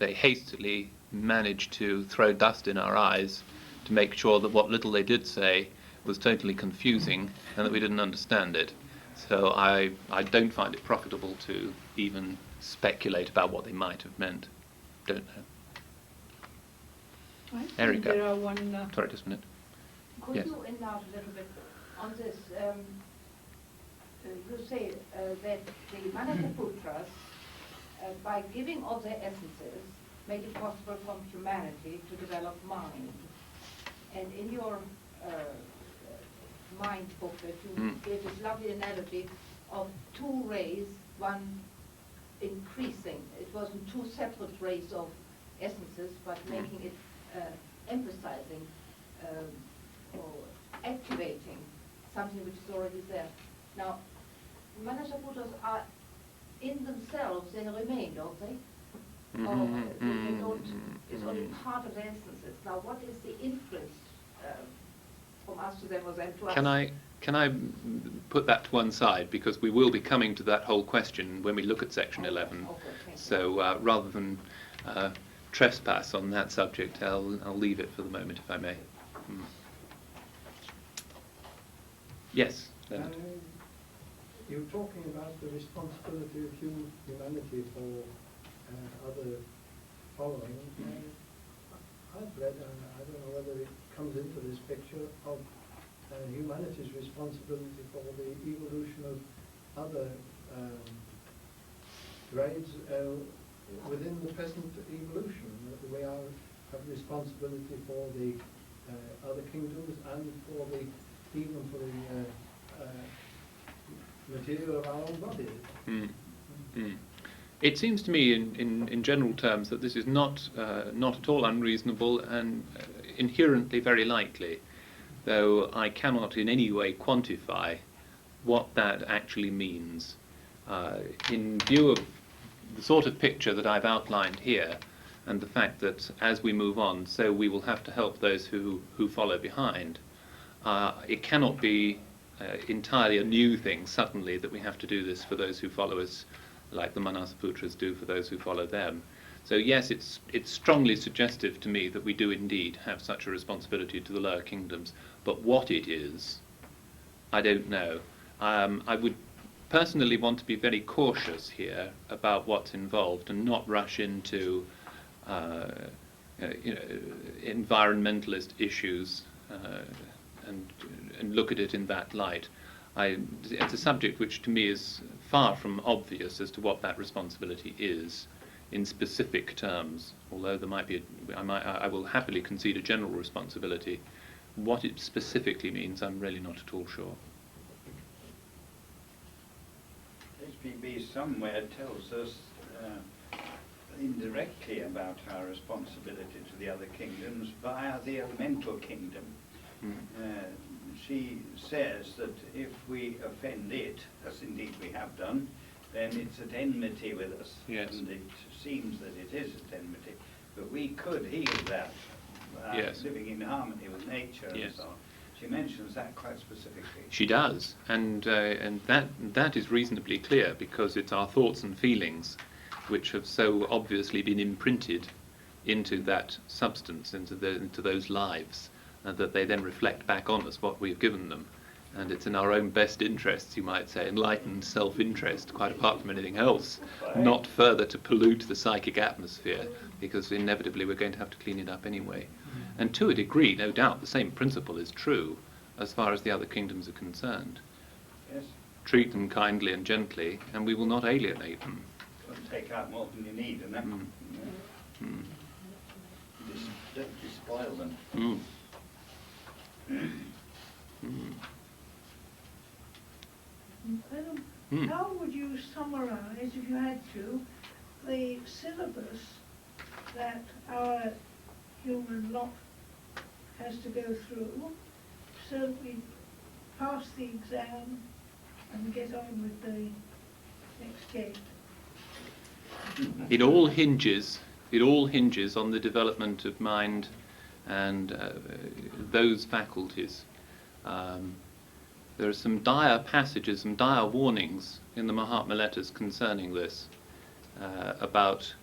hastily managed to throw dust in our eyes to make sure that what little they did say was totally confusing and that we didn't understand it. So I don't find it profitable to even speculate about what they might have meant. Don't know. I think Erika. there are one. Sorry, just a minute. Could Yes. you enlarge a little bit on this? You say that the Manasaputras, by giving of their essences, made it possible for humanity to develop mind. And in your mind booklet, you gave this lovely analogy of 2 rays, one increasing. It wasn't 2 separate rays of essences, but making it emphasizing or activating something which is already there. Now, Manasaputras are in themselves, they remain, don't they? Or they don't, it's only part of their essences. Now, what is the influence from us to them or them to us? Can I put that to one side, because we will be coming to that whole question when we look at section 11. Okay, thank you. So rather than trespass on that subject, I'll leave it for the moment, if I may. Yes, Leonard. You're talking about the responsibility of humanity for other following. I've read, and I don't know whether it comes into this picture, of humanity's responsibility for the evolution of other grades within the present evolution. We have responsibility for the other kingdoms and for even for the material of our own bodies. It seems to me, in general terms, that this is not at all unreasonable and inherently very likely, though I cannot in any way quantify what that actually means. In view of the sort of picture that I've outlined here, and the fact that as we move on, so we will have to help those who follow behind, it cannot be entirely a new thing suddenly that we have to do this for those who follow us, like the Manasaputras do for those who follow them. So yes, it's strongly suggestive to me that we do indeed have such a responsibility to the lower kingdoms, but what it is, I don't know. I would personally want to be very cautious here about what's involved and not rush into environmentalist issues and look at it in that light. It's a subject which to me is far from obvious as to what that responsibility is in specific terms, although there might be I will happily concede a general responsibility. What it specifically means, I'm really not at all sure. HPB somewhere tells us indirectly about our responsibility to the other kingdoms via the elemental kingdom. She says that if we offend it, as indeed we have done, then it's at enmity with us. Yes. And it seems that it is at enmity. But we could heal that, Yes. living in harmony with nature Yes. and so on. She mentions that quite specifically. She does, and that is reasonably clear, because it's our thoughts and feelings which have so obviously been imprinted into that substance, into those lives, and that they then reflect back on us what we've given them. And it's in our own best interests, you might say, enlightened self-interest, quite apart from anything else, not further to pollute the psychic atmosphere, because inevitably we're going to have to clean it up anyway. And to a degree, no doubt, the same principle is true as far as the other kingdoms are concerned. Yes. Treat them kindly and gently, and we will not alienate them. Don't take out more than you need, and that don't despoil them. Mm. Mm. Adam, Hmm. how would you summarize, if you had to, the syllabus that our human lot has to go through so that we pass the exam and get on with the next gate? It all hinges on the development of mind and those faculties. There are some dire passages, some dire warnings in the Mahatma letters concerning this, about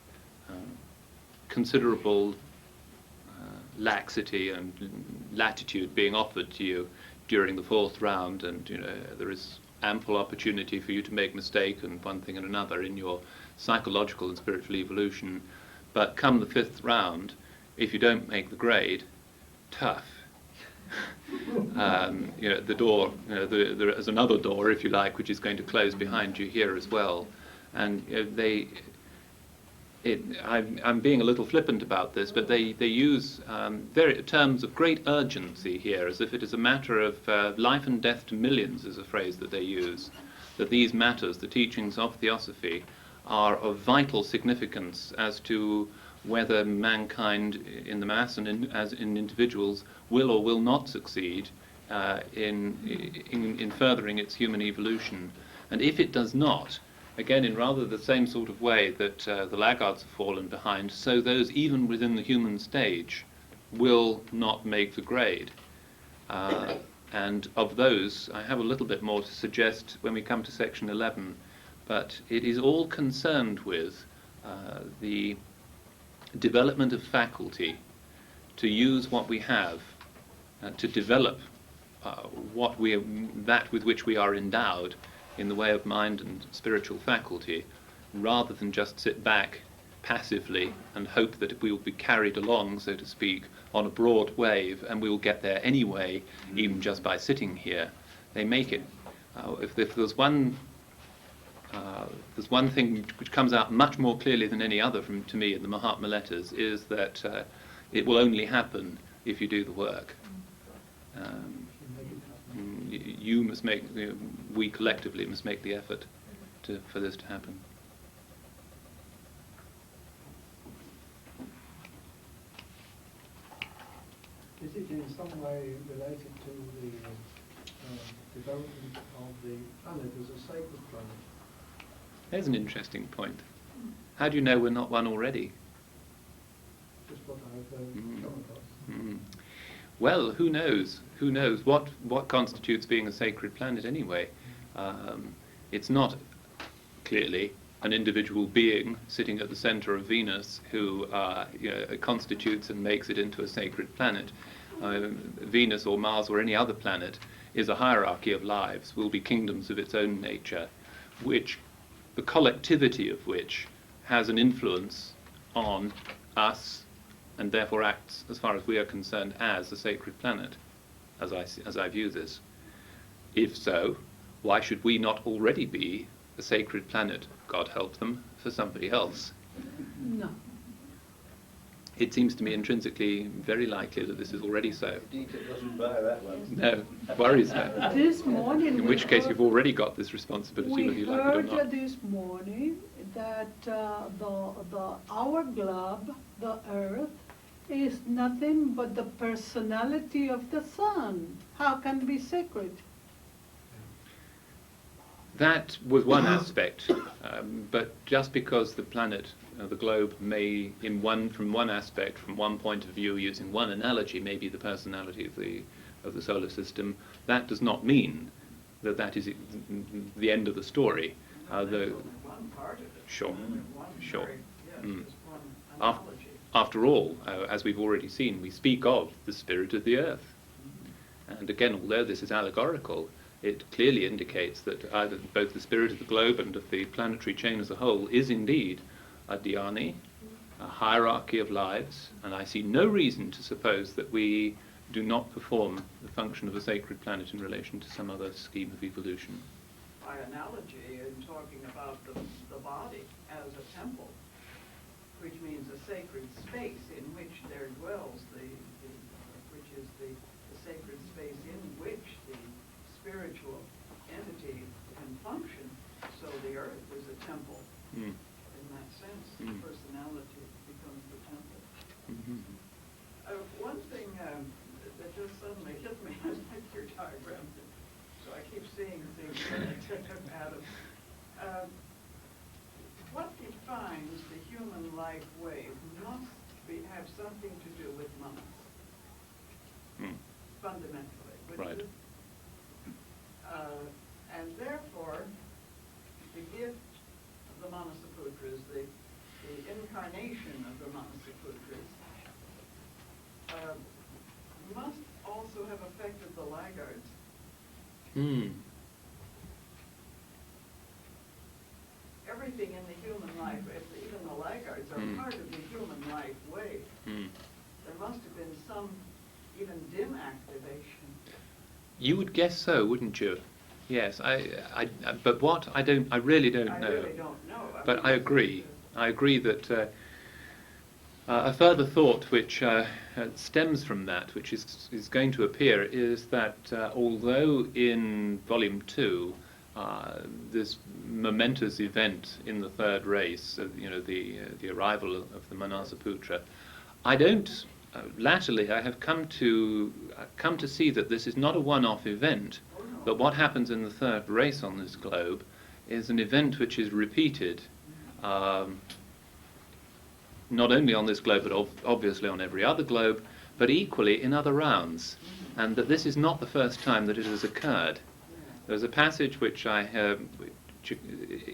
considerable laxity and latitude being offered to you during the fourth round, and there is ample opportunity for you to make mistake and one thing and another in your psychological and spiritual evolution. But come the fifth round, if you don't make the grade, tough. The door, there is another door, if you like, which is going to close behind you here as well. And I'm being a little flippant about this, but they use terms of great urgency here, as if it is a matter of life and death to millions, is a phrase that they use. That these matters, the teachings of Theosophy, are of vital significance as to whether mankind in the mass and as in individuals will or will not succeed in furthering its human evolution. And if it does not, again, in rather the same sort of way that the Laggards have fallen behind, so those even within the human stage will not make the grade. And of those, I have a little bit more to suggest when we come to section 11, but it is all concerned with the development of faculty to use what we have, to develop that with which we are endowed in the way of mind and spiritual faculty, rather than just sit back passively and hope that we will be carried along, so to speak, on a broad wave, and we will get there anyway, even just by sitting here. They make it. If there's one thing which comes out much more clearly than any other to me in the Mahatma letters, is that it will only happen if you do the work. You must make, we collectively must make the effort for this to happen. Is it in some way related to the development of the planet as a sacred planet? There's an interesting point. How do you know we're not one already? Just what I've come across. Well, who knows? Who knows? What constitutes being a sacred planet anyway? It's not clearly an individual being sitting at the center of Venus who constitutes and makes it into a sacred planet. Venus or Mars or any other planet is a hierarchy of lives, will be kingdoms of its own nature, which the collectivity of which has an influence on us, and therefore acts, as far as we are concerned, as a sacred planet, as I view this. If so, why should we not already be a sacred planet, God help them, for somebody else? No. It seems to me intrinsically very likely that this is already so. Dieter doesn't buy that one. No, worries her. This morning, In which case you've already got this responsibility, whether we you like it or heard not. this morning that our globe, the Earth, is nothing but the personality of the sun. How can it be sacred? That was one aspect, but just because the planet, the globe, may, from one aspect, from one point of view, using one analogy, may be the personality of the solar system, that does not mean that is the end of the story. One part of it. Sure, sure. Just one analogy. After all, as we've already seen, we speak of the spirit of the earth. And again, although this is allegorical, it clearly indicates that either both the spirit of the globe and of the planetary chain as a whole is indeed a dhyani, a hierarchy of lives, and I see no reason to suppose that we do not perform the function of a sacred planet in relation to some other scheme of evolution. By analogy, in talking about the body as a temple, which means a sacred space in which there dwells which is the sacred space in which the spiritual entity can function. So the earth is a temple. In that sense, the personality becomes the temple. One thing that just suddenly hit me, I like your diagram, so I keep seeing things, Adam. What defines the human life wave must have something to do with months, fundamentally, wouldn't it? And therefore, the gift of the Manasaputras, the incarnation of the Manasaputras, must also have affected the Laggards. Everything in the human life, even the Laggards are part of the human life wave. There must have been some even dim activation. You would guess so, wouldn't you? Yes, but what I really don't know. I really don't know. But I agree. I agree that a further thought which stems from that, which is going to appear, is that although in Volume 2 this momentous event in the third race, the arrival of the Manasaputra, I don't. Latterly, I have come to see that this is not a one-off event, but what happens in the third race on this globe is an event which is repeated, not only on this globe, but obviously on every other globe, but equally in other rounds, and that this is not the first time that it has occurred. There's a passage which I have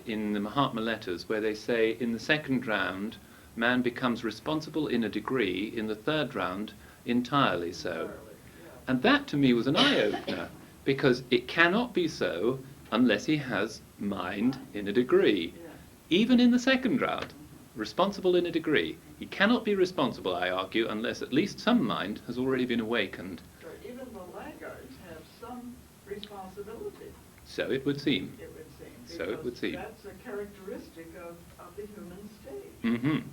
in the Mahatma letters where they say, in the second round, man becomes responsible in a degree, in the third round, entirely so. And that to me was an eye-opener, because it cannot be so unless he has mind in a degree. Even in the second round, responsible in a degree. He cannot be responsible, I argue, unless at least some mind has already been awakened. So even the Laggards have some responsibility. So it would seem. It would seem. So it would seem. That's a characteristic of the human stage.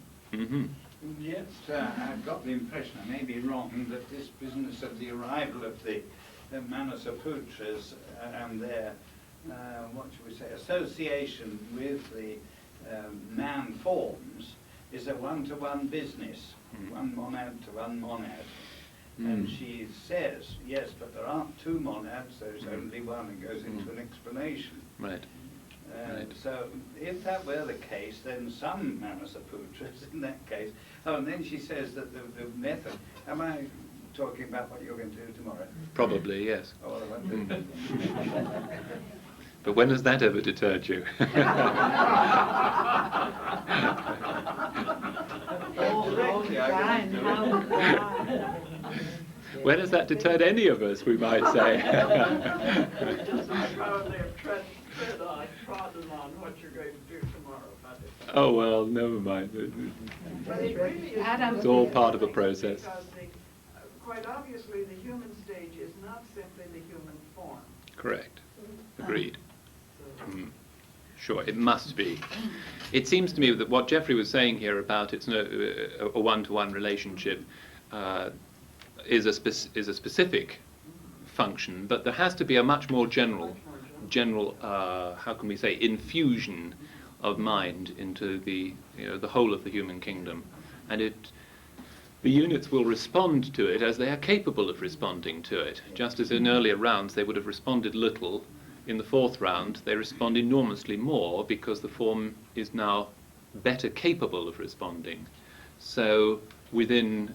Yet I've got the impression, I may be wrong, that this business of the arrival of the Manasaputras and their, what should we say, association with the man forms is a one-to-one business, one monad to one monad. And she says, yes, but there aren't two monads, there's only one, and goes into an explanation. Right. So if that were the case, then some Manasaputras in that case. Oh, and then she says that the method, am I talking about what you're going to do tomorrow? Probably, yes. Oh, well, I won't do that. But when has that ever deterred you? When has that deterred any of us, we might say? Trodden on what you're going to do tomorrow. Oh, well, never mind. But it really is, It's all part of a process. because quite obviously the human stage is not simply the human form. Correct. Agreed. Sure, it must be. It seems to me that what Geoffrey was saying here about it's a one-to-one relationship is a specific function, but there has to be a much more general, how can we say, infusion of mind into the whole of the human kingdom, and the units will respond to it as they are capable of responding to it. Just as in earlier rounds they would have responded little, in the fourth round they respond enormously more because the form is now better capable of responding. So within,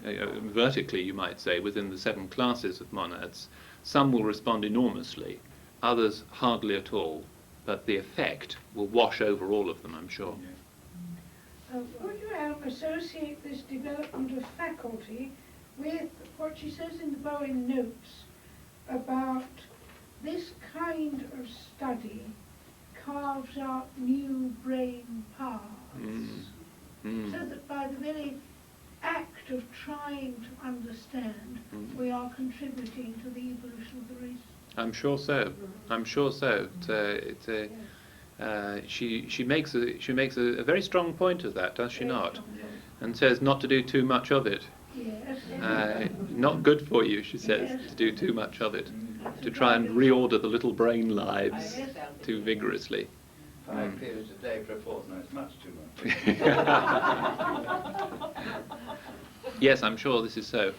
vertically you might say, within the 7 classes of monads, some will respond enormously, others hardly at all, but the effect will wash over all of them, I'm sure. Would you associate this development of faculty with what she says in the Bowen notes about this kind of study carves out new brain paths, so that by the very act of trying to understand, we are contributing to the evolution of the race? I'm sure so. I'm sure so. She makes a very strong point of that, does she not? and says not to do too much of it. Yes. Not good for you, she says, Yes. to do too much of it, to try and reorder the little brain lives Yes. too vigorously. 5 periods a day for a fortnight is much too much. Yes, I'm sure this is so.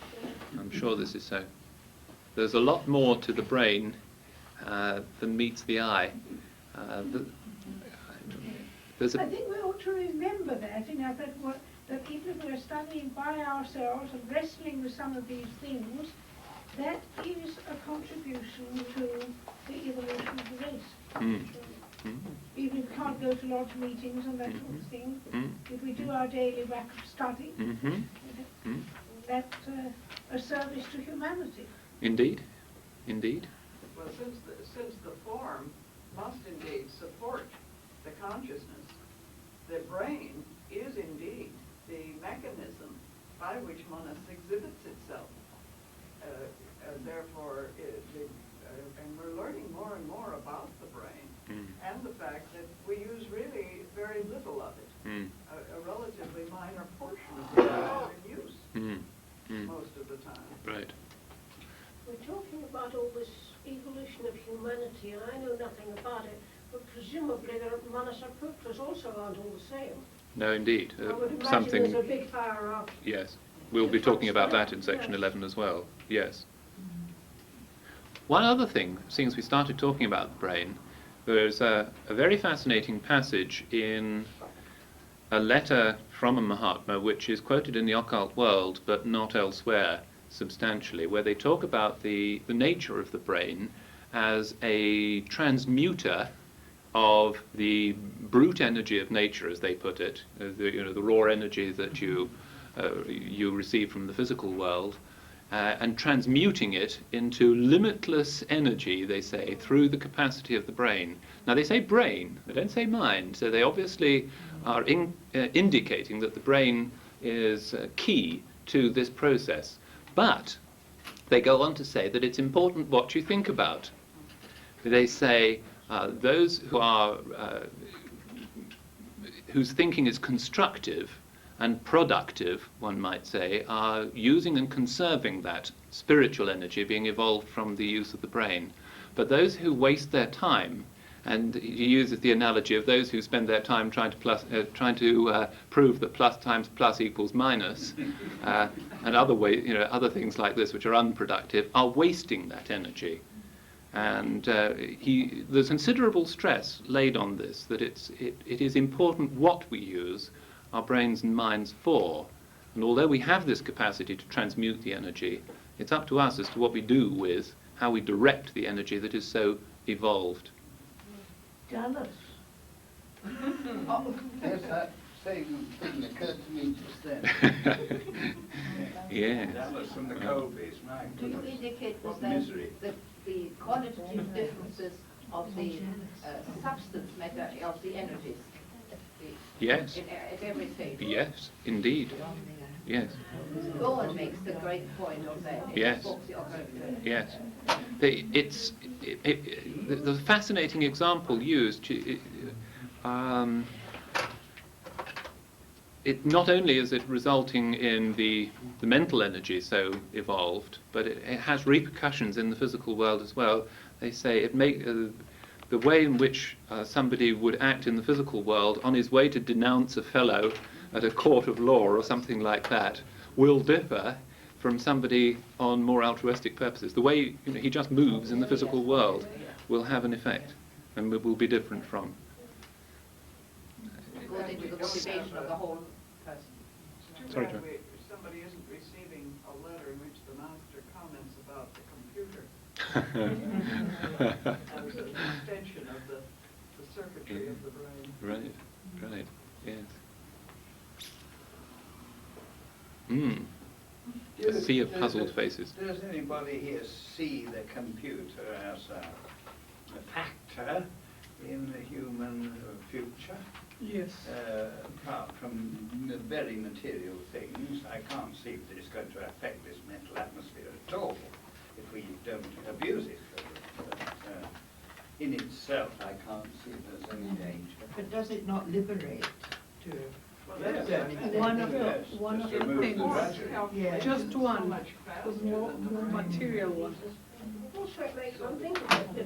I'm sure this is so. There's a lot more to the brain than meets the eye. There's I a, think we ought to remember that, that even if we're studying by ourselves and wrestling with some of these things, that is a contribution to the evolution of the race. Even if we can't go to large meetings and that sort of thing, if we do our daily whack of study, that's a service to humanity. Indeed, indeed. Well, since the form must indeed support the consciousness, the brain is indeed the mechanism by which monist exhibits itself. Therefore, and we're learning more and more about the brain and the fact that we use really very little of it, a relatively minor portion of it is in use most of the time. Right. We're talking about all this evolution of humanity, and I know nothing about it, but presumably the Manasaputras also aren't all the same. No, indeed. I would imagine Something. there's a big hierarchy. Yes. We'll be talking about that in section 11 as well. Yes. One other thing, since we started talking about the brain, there's a very fascinating passage in a letter from a Mahatma which is quoted in the occult world but not elsewhere substantially, where they talk about the nature of the brain as a transmuter of the brute energy of nature, as they put it, the raw energy that you receive from the physical world, and transmuting it into limitless energy, they say, through the capacity of the brain. Now they say brain, they don't say mind, so they obviously are indicating that the brain is key to this process. But they go on to say that it's important what you think about. They say those who are whose thinking is constructive and productive, one might say, are using and conserving that spiritual energy being evolved from the use of the brain. But those who waste their time, and he uses the analogy of those who spend their time trying to prove that plus times plus equals minus, and other things like this which are unproductive, are wasting that energy. And there's considerable stress laid on this, that it is important what we use our brains and minds for. And although we have this capacity to transmute the energy, it's up to us as to what we do with, how we direct the energy that is so evolved. Jealous. Yes, that same thing occurred to me just then. Yeah. That was from the Colbys, right? Do you indicate What that misery. the quantitative differences of the substance matter of the energies? Yes. At every stage? Yes, indeed. Yes. Bowen makes the great point of that in Yes. his book, The Occult. Yes. The fascinating example used, it not only is it resulting in the mental energy so evolved, but it has repercussions in the physical world as well. They say the way in which somebody would act in the physical world on his way to denounce a fellow at a court of law or something like that will differ from somebody on more altruistic purposes. The way he just moves in the physical world will have an effect and will be different from. It goes into the motivation of the whole person. It's too Sorry, bad John. somebody isn't receiving a letter in which the master comments about the computer as an extension of the circuitry of the brain. Right, yes. A sea of puzzled faces. Does anybody here see the computer as a factor in the human future? Yes. Apart from the very material things, I can't see that it's going to affect this mental atmosphere at all if we don't abuse it. But, in itself, I can't see there's any danger. But does it not liberate to One of the things, just one, the more material one. Also, it makes one think about the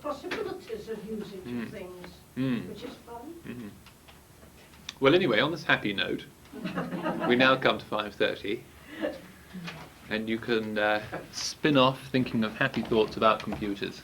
possibilities of usage of things, which is fun. Well, anyway, on this happy note, we now come to 5:30, and you can spin off thinking of happy thoughts about computers.